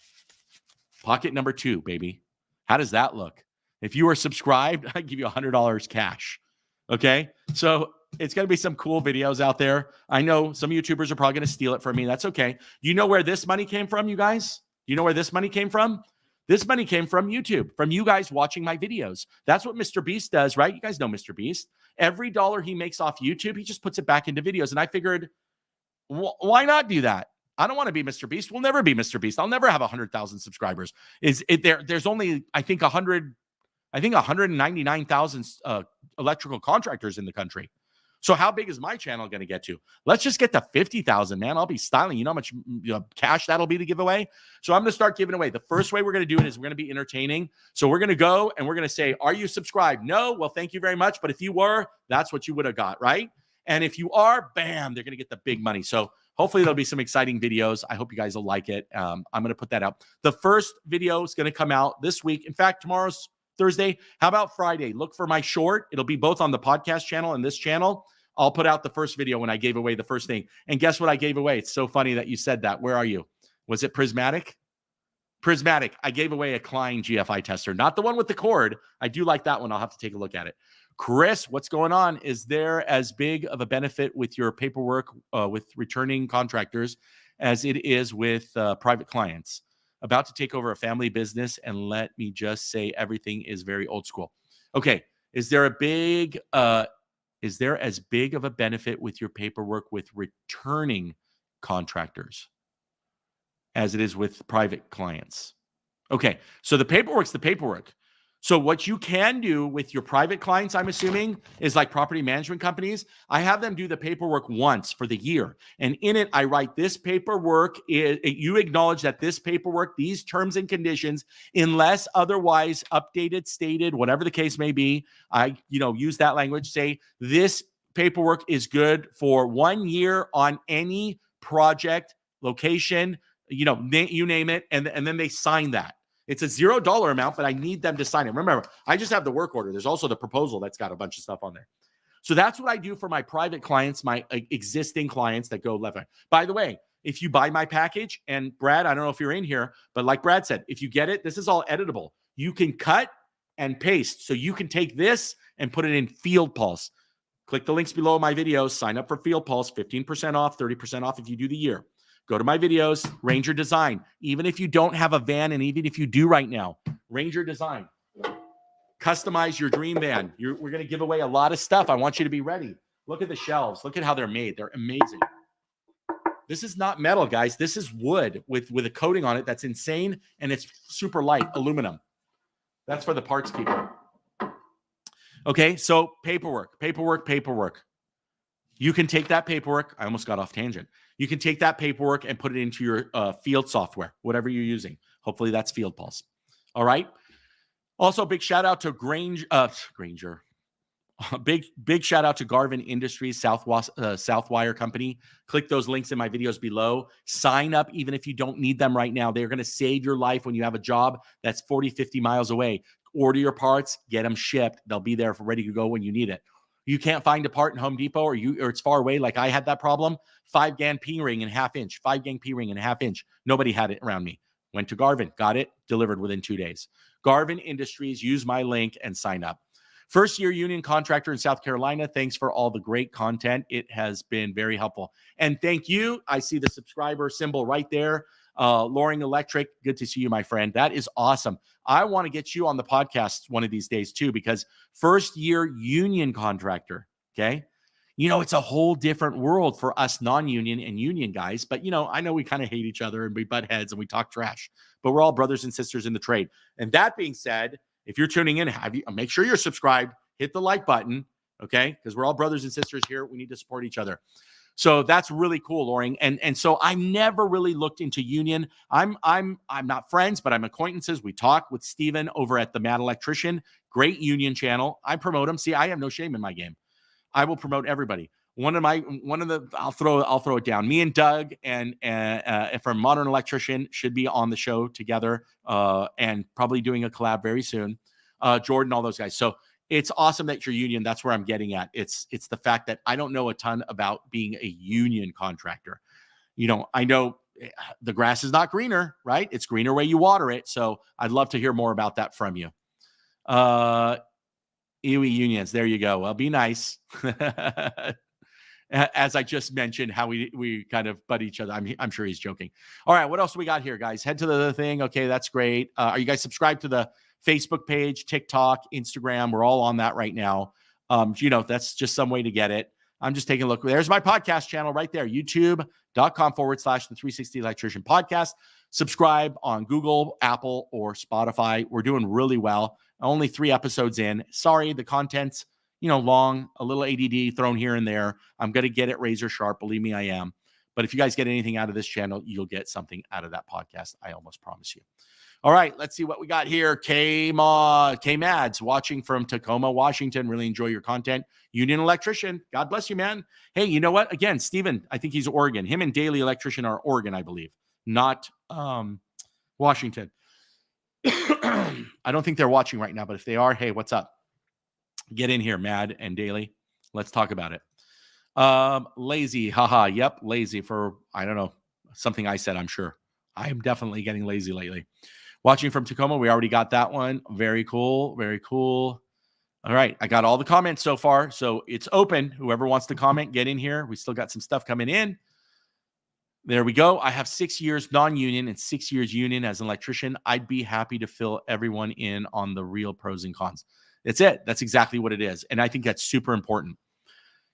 [SPEAKER 1] Pocket number 2, baby. How does that look? If you are subscribed, I give you $100 cash. Okay. So it's going to be some cool videos out there. I know some YouTubers are probably going to steal it from me. That's okay. You know where this money came from, you guys? You know where this money came from? This money came from YouTube, from you guys watching my videos. That's what Mr. Beast does, right? You guys know Mr. Beast. Every dollar he makes off YouTube, he just puts it back into videos. And I figured, why not do that? I don't want to be Mr. Beast. We'll never be Mr. Beast. I'll never have 100,000 subscribers. There's only, I think 199,000 electrical contractors in the country. So how big is my channel going to get to? Let's just get to 50,000, man. I'll be styling. You know how much cash that'll be to give away? So I'm going to start giving away. The first way we're going to do it is we're going to be entertaining. So we're going to go and we're going to say, are you subscribed? No? Well, thank you very much. But if you were, that's what you would have got, right? And if you are, bam, they're going to get the big money. So hopefully there'll be some exciting videos. I hope you guys will like it. I'm going to put that out. The first video is going to come out this week. In fact, tomorrow's Thursday. How about Friday? Look for my short. It'll be both on the podcast channel and this channel. I'll put out the first video when I gave away the first thing. And guess what I gave away? It's so funny that you said that. Where are you? Was it Prismatic? Prismatic. I gave away a Klein GFI tester, not the one with the cord. I do like that one. I'll have to take a look at it. Chris, what's going on? Is there as big of a benefit with your paperwork with returning contractors as it is with private clients? About to take over a family business, and let me just say everything is very old school. Okay, is there as big of a benefit with your paperwork with returning contractors as it is with private clients? Okay, so the paperwork's the paperwork. So what you can do with your private clients, I'm assuming, is like property management companies. I have them do the paperwork once for the year. And in it, I write this paperwork. You acknowledge that this paperwork, these terms and conditions, unless otherwise updated, stated, whatever the case may be, I use that language, say this paperwork is good for 1 year on any project, location, you name it. And then they sign that. It's a $0 amount, but I need them to sign it. Remember, I just have the work order. There's also the proposal that's got a bunch of stuff on there. So that's what I do for my private clients, my existing clients that go left. By the way, if you buy my package, and Brad, I don't know if you're in here, but like Brad said, if you get it, this is all editable. You can cut and paste. So you can take this and put it in Field Pulse. Click the links below my videos. Sign up for Field Pulse, 15% off, 30% off if you do the year. Go to my videos, Ranger Design. Even if you don't have a van, and even if you do right now, Ranger Design. Customize your dream van. We're going to give away a lot of stuff. I want you to be ready. Look at the shelves. Look at how they're made. They're amazing. This is not metal, guys. This is wood with a coating on it that's insane, and it's super light, aluminum. That's for the parts keeper. Okay, so paperwork. You can take that paperwork. I almost got off tangent. You can take that paperwork and put it into your field software, whatever you're using. Hopefully that's Field Pulse. All right. Also, big shout out to Granger. Big shout out to Garvin Industries, Southwire Company. Click those links in my videos below. Sign up even if you don't need them right now. They're going to save your life when you have a job that's 40, 50 miles away. Order your parts, get them shipped. They'll be there ready to go when you need it. You can't find a part in Home Depot or it's far away like I had that problem. 5-gang P-ring in 1/2 inch. 5-gang P-ring in 1/2 inch. Nobody had it around me. Went to Garvin, got it, delivered within 2 days. Garvin Industries, use my link and sign up. First year union contractor in South Carolina. Thanks for all the great content. It has been very helpful. And thank you. I see the subscriber symbol right there. Loring Electric, good to see you, my friend. That is awesome. I want to get you on the podcast one of these days too, because first year union contractor, okay? It's a whole different world for us non-union and union guys, but I know we kind of hate each other and we butt heads and we talk trash, but we're all brothers and sisters in the trade. And that being said, if you're tuning in, make sure you're subscribed, hit the like button, okay? Because we're all brothers and sisters here. We need to support each other. So that's really cool, Loring. And so I never really looked into union. I'm not friends, but I'm acquaintances. We talk with Steven over at the Mad Electrician. Great union channel. I promote him. See, I have no shame in my game. I will promote everybody. I'll throw it down. Me and Doug and from Modern Electrician should be on the show together and probably doing a collab very soon. Jordan, all those guys. So it's awesome that you're union. That's where I'm getting at. It's the fact that I don't know a ton about being a union contractor. I know the grass is not greener, right? It's greener where you water it. So I'd love to hear more about that from you. EWE unions. There you go. Well, be nice. As I just mentioned, how we kind of butt each other. I'm sure he's joking. All right. What else do we got here, guys? Head to the thing. Okay. That's great. Are you guys subscribed to the Facebook page, TikTok, Instagram? We're all on that right now. That's just some way to get it. I'm just taking a look. There's my podcast channel right there, youtube.com/the 360 Electrician podcast. Subscribe on Google, Apple, or Spotify. We're doing really well. Only 3 episodes in. Sorry, the content's, long, a little ADD thrown here and there. I'm going to get it razor sharp. Believe me, I am. But if you guys get anything out of this channel, you'll get something out of that podcast. I almost promise you. All right, let's see what we got here. K-Mads watching from Tacoma, Washington. Really enjoy your content. Union Electrician. God bless you, man. Hey, you know what? Again, Steven, I think he's Oregon. Him and Daily Electrician are Oregon, I believe, not Washington. I don't think they're watching right now, but if they are, hey, what's up? Get in here, Mad and Daily. Let's talk about it. Lazy, haha. Yep, lazy for, I don't know, something I said, I'm sure. I am definitely getting lazy lately. Watching from Tacoma, we already got that one. Very cool, very cool. All right, I got all the comments so far, so it's open. Whoever wants to comment, get in here. We still got some stuff coming in. There we go. I have 6 years non-union and 6 years union as an electrician. I'd be happy to fill everyone in on the real pros and cons. That's it. That's exactly what it is. And I think that's super important.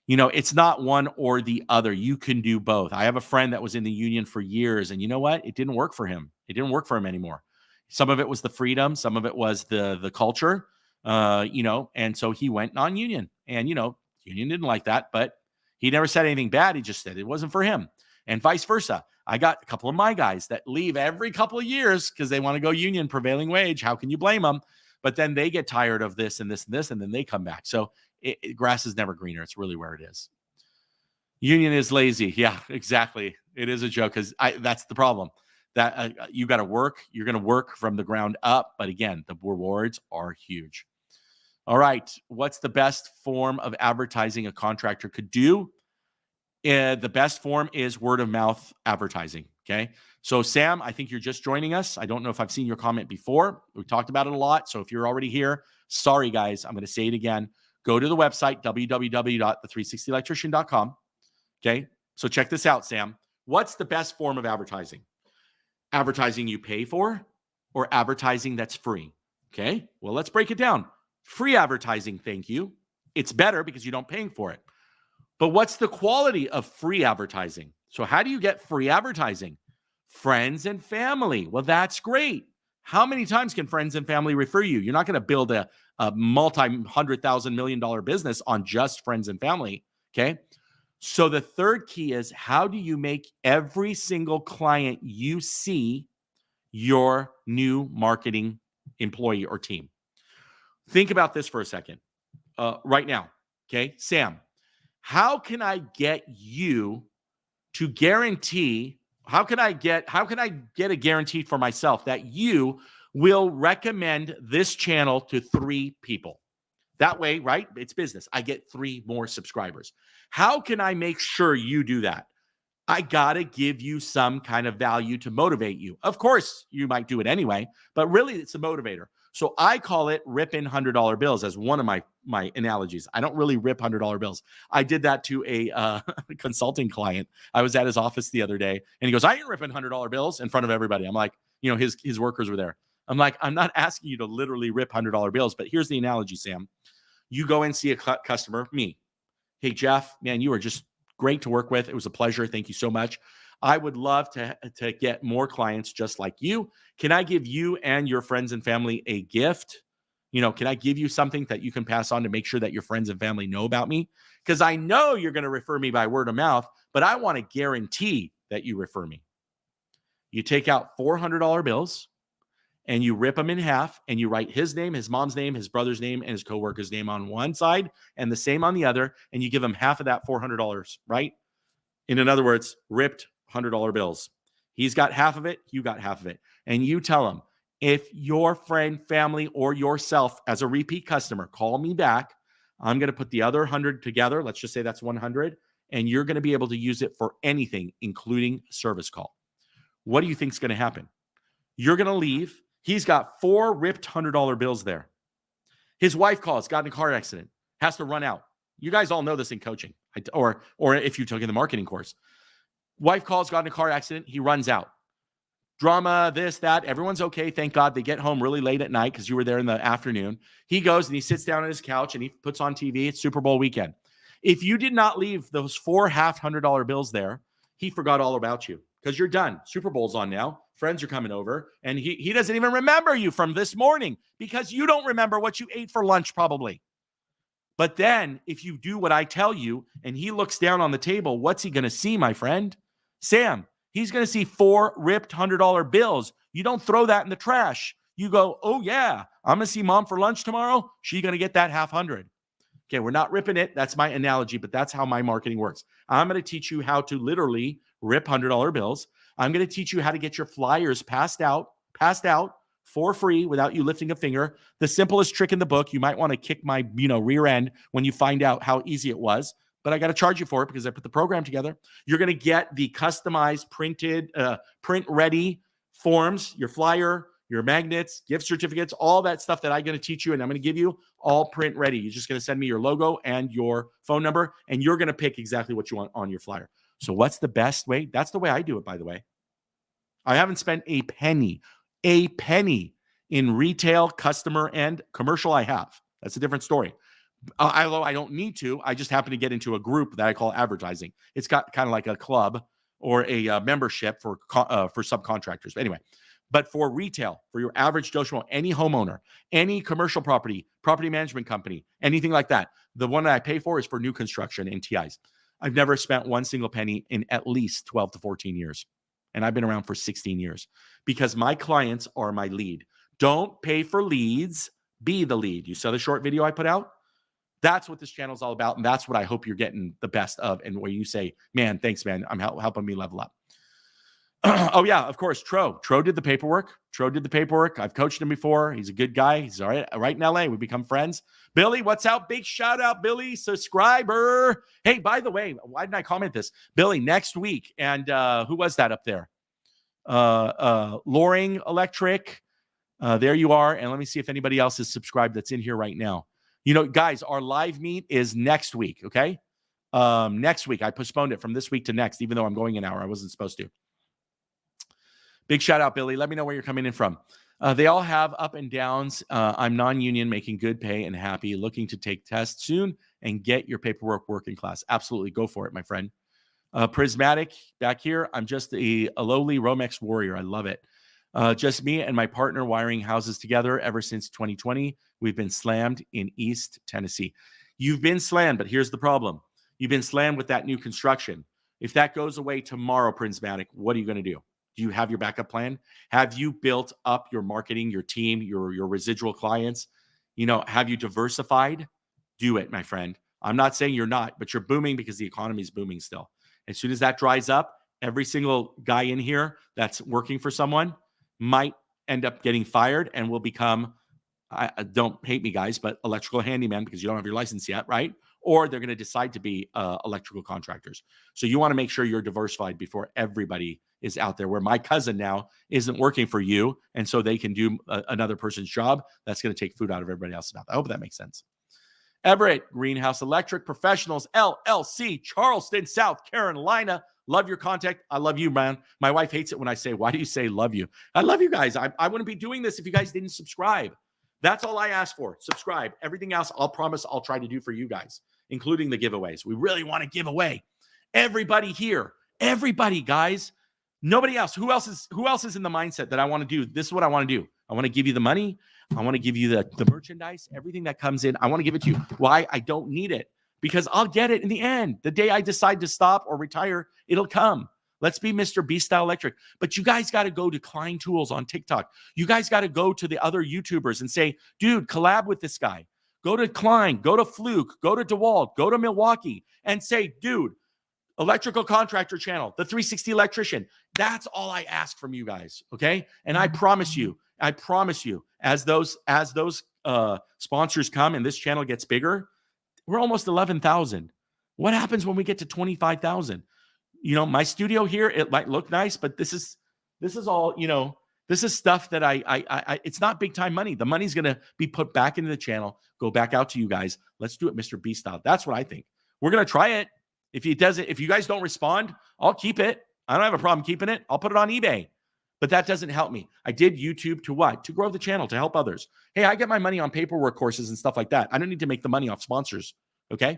[SPEAKER 1] It's not one or the other. You can do both. I have a friend that was in the union for years, and you know what? It didn't work for him. It didn't work for him anymore. Some of it was the freedom. Some of it was the culture, and so he went non-union. And, union didn't like that, but he never said anything bad. He just said it wasn't for him. And vice versa. I got a couple of my guys that leave every couple of years because they want to go union, prevailing wage. How can you blame them? But then they get tired of this and this and this, and then they come back. So grass is never greener. It's really where it is. Union is lazy. Yeah, exactly. It is a joke because that's the problem. That you got to work. You're going to work from the ground up. But again, the rewards are huge. All right. What's the best form of advertising a contractor could do? The best form is word of mouth advertising. Okay. So Sam, I think you're just joining us. I don't know if I've seen your comment before. We talked about it a lot. So if you're already here, sorry guys, I'm going to say it again. Go to the website, www.the360electrician.com. Okay. So check this out, Sam. What's the best form of advertising? Advertising you pay for or advertising that's free? Okay. Well, let's break it down. Free advertising. Thank you. It's better because you don't pay for it. But what's the quality of free advertising? So how do you get free advertising? Friends and family. Well, that's great. How many times can friends and family refer you? You're not going to build a multi-$100,000 million business on just friends and family. Okay. So the third key is, how do you make every single client you see your new marketing employee or team? Think about this for a second. Right now. Okay. Sam, how can I get you to guarantee? How can I get a guarantee for myself that you will recommend this channel to 3 people? That way, right? It's business. I get 3 more subscribers. How can I make sure you do that? I got to give you some kind of value to motivate you. Of course, you might do it anyway, but really it's a motivator. So I call it ripping $100 bills as one of my analogies. I don't really rip $100 bills. I did that to a consulting client. I was at his office the other day, and he goes, "I ain't ripping $100 bills in front of everybody." I'm like, his workers were there. I'm like, I'm not asking you to literally rip $100 bills, but here's the analogy, Sam. You go and see a customer, me. Hey, Jeff, man, you are just great to work with. It was a pleasure. Thank you so much. I would love to get more clients just like you. Can I give you and your friends and family a gift? Can I give you something that you can pass on to make sure that your friends and family know about me? Because I know you're going to refer me by word of mouth, but I want to guarantee that you refer me. You take out $400 bills and you rip them in half, and you write his name, his mom's name, his brother's name, and his coworker's name on one side and the same on the other, and you give them half of that $400, right? In other words, ripped $100 bills. He's got half of it, you got half of it. And you tell him, if your friend, family, or yourself as a repeat customer call me back, I'm going to put the other 100 together. Let's just say that's 100. And you're going to be able to use it for anything, including a service call. What do you think is going to happen? You're going to leave. He's got 4 ripped $100 bills there. His wife calls, got in a car accident, has to run out. You guys all know this in coaching, or if you took in the marketing course. Wife calls, got in a car accident. He runs out. Drama, this, that. Everyone's okay. Thank God. They get home really late at night because you were there in the afternoon. He goes and he sits down on his couch and he puts on TV. It's Super Bowl weekend. If you did not leave those 4 half $100 bills there, he forgot all about you because you're done. Super Bowl's on now. Friends are coming over, and he doesn't even remember you from this morning because you don't remember what you ate for lunch probably. But then if you do what I tell you and he looks down on the table, what's he going to see, my friend? Sam, he's going to see 4 ripped $100 bills. You don't throw that in the trash. You go, oh, yeah, I'm going to see mom for lunch tomorrow. She's going to get that half $100. Okay, we're not ripping it. That's my analogy, but that's how my marketing works. I'm going to teach you how to literally rip $100 bills. I'm going to teach you how to get your flyers passed out for free without you lifting a finger. The simplest trick in the book. You might want to kick my, rear end when you find out how easy it was, but I got to charge you for it because I put the program together. You're going to get the customized printed, print-ready forms, your flyer, your magnets, gift certificates, all that stuff that I'm going to teach you and I'm going to give you all print ready. You're just going to send me your logo and your phone number, and you're going to pick exactly what you want on your flyer. So what's the best way? That's the way I do it, by the way. I haven't spent a penny in retail, customer, and commercial. I have. That's a different story. Although I don't need to, I just happen to get into a group that I call advertising. It's got kind of like a club or a membership for subcontractors. But anyway, but for retail, for your average Joe Schmo, any homeowner, any commercial property management company, anything like that, the one that I pay for is for new construction and TIs. I've never spent one single penny in at least 12 to 14 years. And I've been around for 16 years because my clients are my lead. Don't pay for leads, be the lead. You saw the short video I put out? That's what this channel is all about. And that's what I hope you're getting the best of. And where you say, man, thanks, man. I'm helping me level up. Oh, yeah, of course. Tro did the paperwork. I've coached him before. He's a good guy. He's all right in LA. We become friends. Billy, what's up? Big shout out, Billy, subscriber. Hey, by the way, why didn't I comment this? Billy, next week. And who was that up there? Loring Electric. There you are. And let me see if anybody else is subscribed that's in here right now. Guys, our live meet is next week, okay? Next week. I postponed it from this week to next, even though I'm going an hour. I wasn't supposed to. Big shout out, Billy. Let me know where you're coming in from. They all have up and downs. I'm non-union, making good pay and happy, looking to take tests soon and get your paperwork working class. Absolutely. Go for it, my friend. Prismatic back here. I'm just a lowly Romex warrior. I love it. Just me and my partner wiring houses together ever since 2020. We've been slammed in East Tennessee. You've been slammed, but here's the problem. You've been slammed with that new construction. If that goes away tomorrow, Prismatic, what are you going to do? Do you have your backup plan? Have you built up your marketing, your team, your residual clients? Have you diversified? Do it, my friend. I'm not saying you're not, but you're booming because the economy is booming still. As soon as that dries up, every single guy in here that's working for someone might end up getting fired and will become, don't hate me, guys, but electrical handyman because you don't have your license yet, right? Or they're going to decide to be electrical contractors. So you want to make sure you're diversified before everybody is out there, where my cousin now isn't working for you, and so they can do another person's job. That's going to take food out of everybody else's mouth. I hope that makes sense. Everett, Greenhouse Electric Professionals, LLC, Charleston, South Carolina. Love your contact. I love you, man. My wife hates it when I say, why do you say love you? I love you guys. I wouldn't be doing this if you guys didn't subscribe. That's all I ask for. Subscribe. Everything else, I'll promise I'll try to do for you guys, including the giveaways. We really want to give away. Everybody here. Everybody, guys. Nobody else. Who else is in the mindset that I want to do? This is what I want to do. I want to give you the money. I want to give you the merchandise, everything that comes in. I want to give it to you. Why? I don't need it because I'll get it in the end. The day I decide to stop or retire, it'll come. Let's be Mr. B Style Electric. But you guys got to go to Klein Tools on TikTok. You guys got to go to the other YouTubers and say, dude, collab with this guy. Go to Klein, go to Fluke, go to DeWalt, go to Milwaukee and say, dude, electrical contractor channel, the 360 electrician. That's all I ask from you guys. Okay. And I promise you, as those sponsors come and this channel gets bigger, we're almost 11,000. What happens when we get to 25,000? My studio here, it might look nice, but this is all, this is stuff that I it's not big time money. The money's going to be put back into the channel, go back out to you guys. Let's do it Mr. B style. That's what I think. We're going to try it. If you guys don't respond, I'll keep it. I don't have a problem keeping it. I'll put it on eBay. But that doesn't help me. I did YouTube to what? To grow the channel, to help others. Hey, I get my money on paperwork courses and stuff like that. I don't need to make the money off sponsors. Okay?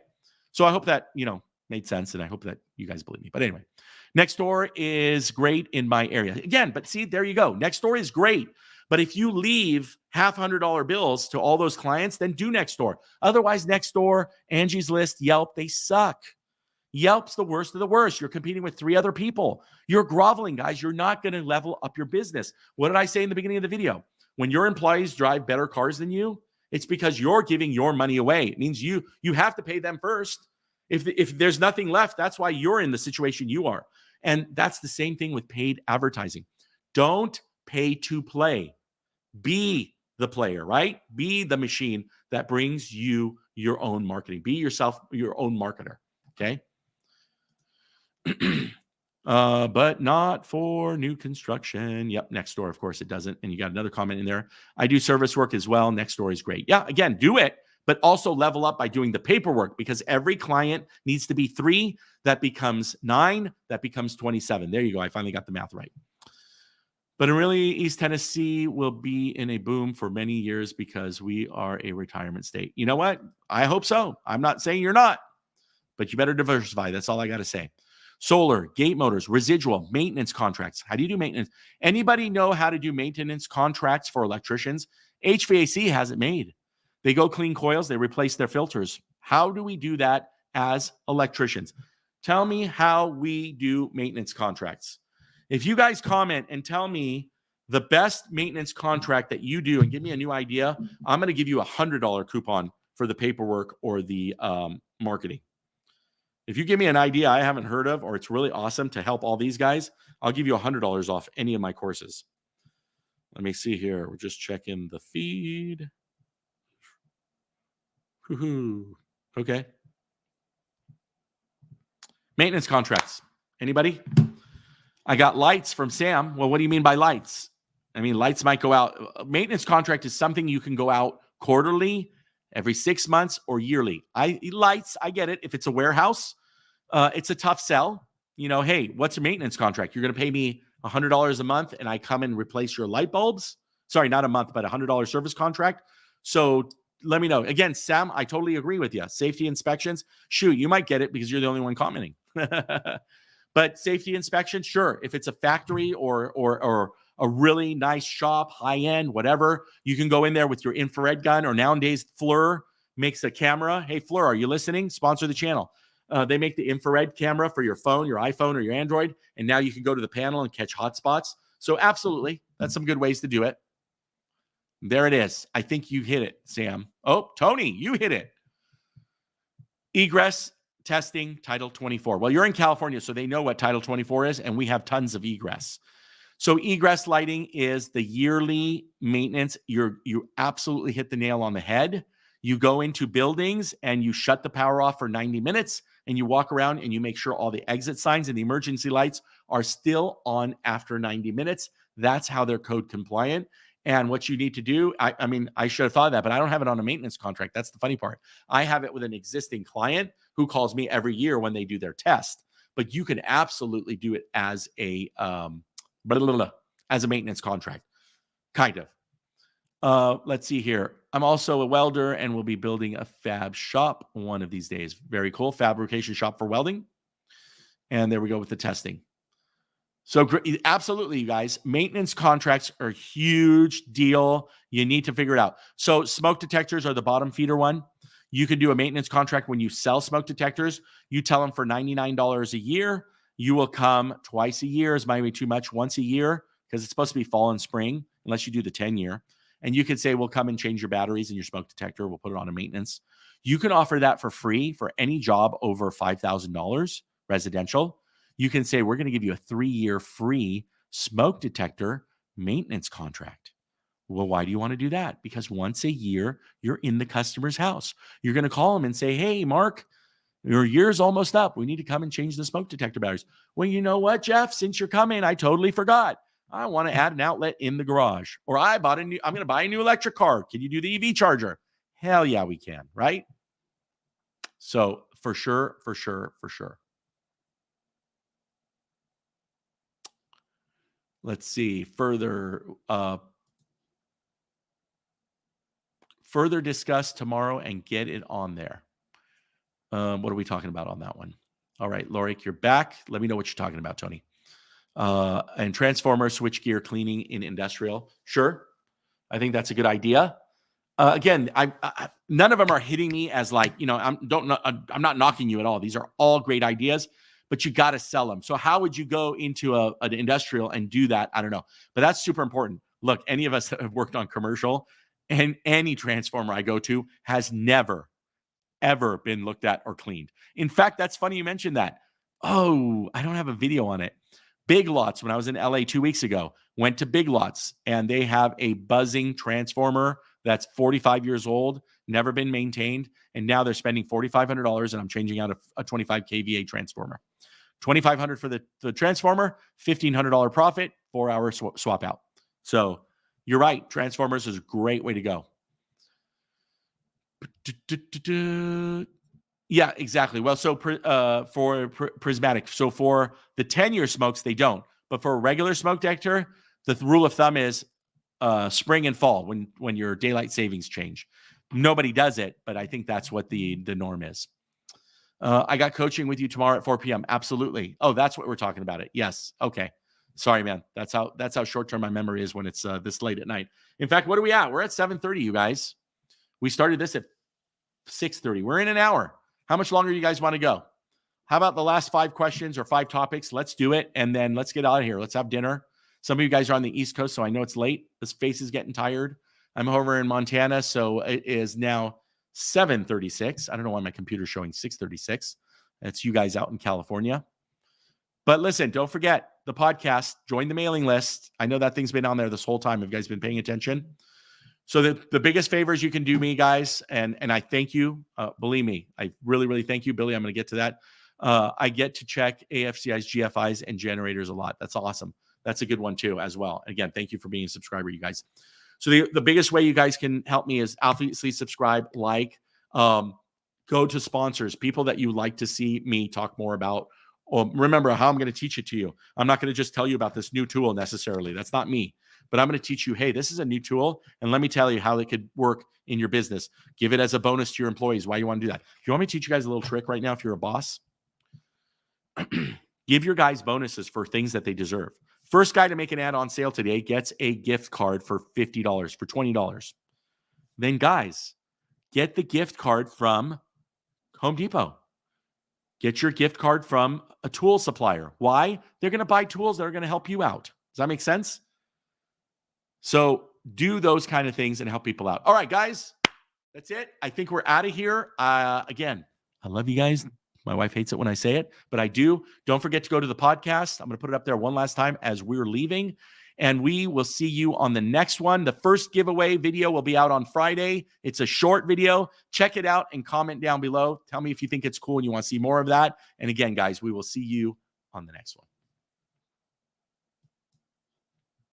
[SPEAKER 1] So I hope that, made sense, and I hope that you guys believe me. But anyway, Nextdoor is great in my area. Again, but see, there you go. Nextdoor is great. But if you leave $500 bills to all those clients, then do Nextdoor. Otherwise, Nextdoor, Angie's List, Yelp, they suck. Yelp's the worst of the worst. You're competing with 3 other people. You're groveling, guys. You're not going to level up your business. What did I say in the beginning of the video? When your employees drive better cars than you, it's because you're giving your money away. It means you have to pay them first. If there's nothing left, that's why you're in the situation you are. And that's the same thing with paid advertising. Don't pay to play. Be the player, right? Be the machine that brings you your own marketing. Be yourself, your own marketer, okay? But not for new construction. Yep, Nextdoor, of course it doesn't. And you got another comment in there. I do service work as well. Nextdoor is great. Yeah, again, do it, but also level up by doing the paperwork, because every client needs to be 3. That becomes 9. That becomes 27. There you go. I finally got the math right. But really, East Tennessee will be in a boom for many years because we are a retirement state. You know what? I hope so. I'm not saying you're not, but you better diversify. That's all I got to say. Solar, gate motors, residual, maintenance contracts. How do you do maintenance? Anybody know how to do maintenance contracts for electricians? HVAC has it made. They go clean coils, they replace their filters. How do we do that as electricians? Tell me how we do maintenance contracts. If you guys comment and tell me the best maintenance contract that you do and give me a new idea, I'm going to give you a $100 coupon for the paperwork or the marketing. If you give me an idea I haven't heard of, or it's really awesome to help all these guys, I'll give you $100 off any of my courses. Let me see here. We're just checking the feed. Woo-hoo. Okay. Maintenance contracts. Anybody? I got lights from Sam. Well, what do you mean by lights? I mean, lights might go out. A maintenance contract is something you can go out quarterly, every 6 months, or yearly. Lights, I get it. If it's a warehouse, it's a tough sell. Hey, what's a maintenance contract? You're going to pay me $100 a month and I come and replace your light bulbs? Sorry, not a month, but $100 service contract. So let me know. Again, Sam, I totally agree with you. Safety inspections, shoot, you might get it because you're the only one commenting. But safety inspection, sure. If it's a factory or a really nice shop, high end, whatever, you can go in there with your infrared gun, or nowadays FLIR makes a camera. Hey, FLIR, are you listening? Sponsor the channel. They make the infrared camera for your phone, your iPhone, or your Android, and now you can go to the panel and catch hot spots. So absolutely, that's some good ways to do it. There it is. I think you hit it, Sam. Oh, Tony, you hit it. Egress testing, Title 24. Well, you're in California, so they know what Title 24 is, and we have tons of egress. So egress lighting is the yearly maintenance. You absolutely hit the nail on the head. You go into buildings and you shut the power off for 90 minutes, and you walk around and you make sure all the exit signs and the emergency lights are still on after 90 minutes. That's how they're code compliant. And what you need to do, I mean, I should have thought of that, but I don't have it on a maintenance contract. That's the funny part. I have it with an existing client who calls me every year when they do their test. But you can absolutely do it as a maintenance contract, kind of. Let's see here. I'm also a welder and will be building a fab shop one of these days. Very cool. Fabrication shop for welding. And there we go with the testing. So absolutely, you guys, maintenance contracts are a huge deal. You need to figure it out. So smoke detectors are the bottom feeder one. You can do a maintenance contract when you sell smoke detectors. You tell them for $99 a year. You will come twice a year. Is might be too much. Once a year, because it's supposed to be fall and spring, unless you do the 10-year. And you could say, we'll come and change your batteries in your smoke detector. We'll put it on a maintenance. You can offer that for free for any job over $5,000 residential. You can say, we're going to give you a 3-year free smoke detector maintenance contract. Well, why do you want to do that? Because once a year, you're in the customer's house. You're going to call them and say, hey, Mark, your year's almost up. We need to come and change the smoke detector batteries. Well, you know what, Jeff? Since you're coming, I totally forgot. I want to add an outlet in the garage. Or I'm going to buy a new electric car. Can you do the EV charger? Hell yeah, we can, right? So for sure. Let's see, further discuss tomorrow and get it on there. What are we talking about on that one? All right, Lorik, you're back. Let me know what you're talking about, Tony. And transformer switchgear cleaning in industrial. Sure. I think that's a good idea. Again, none of them are hitting me as like, I'm not knocking you at all. These are all great ideas, but you got to sell them. So how would you go into an industrial and do that? I don't know, but that's super important. Look, any of us that have worked on commercial, and any transformer I go to has never, ever been looked at or cleaned. In fact, that's funny you mentioned that. Oh, I don't have a video on it. Big Lots, when I was in LA 2 weeks ago, went to Big Lots, and they have a buzzing transformer that's 45 years old, never been maintained, and now they're spending $4,500, and I'm changing out a 25 kVA transformer. $2,500 for the transformer, $1,500 profit, 4-hour swap out. So you're right. Transformers is a great way to go. Yeah, exactly. Well, so for prismatic, so for the 10-year smokes, they don't. But for a regular smoke detector, the rule of thumb is spring and fall when your daylight savings change. Nobody does it, but I think that's what the norm is. I got coaching with you tomorrow at 4 p.m. Absolutely. Oh, that's what we're talking about it. Yes. Okay. Sorry, man. That's how short-term my memory is when it's this late at night. In fact, what are we at? We're at 7:30, you guys. We started this at 6:30. We're in an hour. How much longer do you guys want to go? How about the last 5 questions or 5 topics? Let's do it, and then let's get out of here. Let's have dinner. Some of you guys are on the East Coast, so I know it's late. This face is getting tired. I'm over in Montana, so it is now 7:36. I don't know why my computer's showing 6:36. That's you guys out in California. But listen, don't forget the podcast. Join the mailing list. I know that thing's been on there this whole time. Have you guys been paying attention? So the biggest favors you can do me, guys, and I thank you. Believe me, I really, really thank you, Billy. I'm going to get to that. I get to check AFCI's, GFIs, and generators a lot. That's awesome. That's a good one too, as well. Again, thank you for being a subscriber, you guys. So the biggest way you guys can help me is obviously subscribe, like, go to sponsors, people that you like to see me talk more about. Remember how I'm going to teach it to you. I'm not going to just tell you about this new tool necessarily. That's not me. But I'm going to teach you, hey, this is a new tool, and let me tell you how it could work in your business. Give it as a bonus to your employees. Why you want to do that? You want me to teach you guys a little trick right now if you're a boss? Give your guys bonuses for things that they deserve. First guy to make an ad on sale today gets a gift card for $50, for $20. Then, guys, get the gift card from Home Depot. Get your gift card from a tool supplier. Why? They're going to buy tools that are going to help you out. Does that make sense? So do those kind of things and help people out. All right, guys, that's it. I think we're out of here. Again, I love you guys. My wife hates it when I say it, but I do. Don't forget to go to the podcast. I'm going to put it up there one last time as we're leaving, and we will see you on the next one. The first giveaway video will be out on Friday. It's a short video. Check it out and comment down below. Tell me if you think it's cool and you want to see more of that. And again, guys, we will see you on the next one.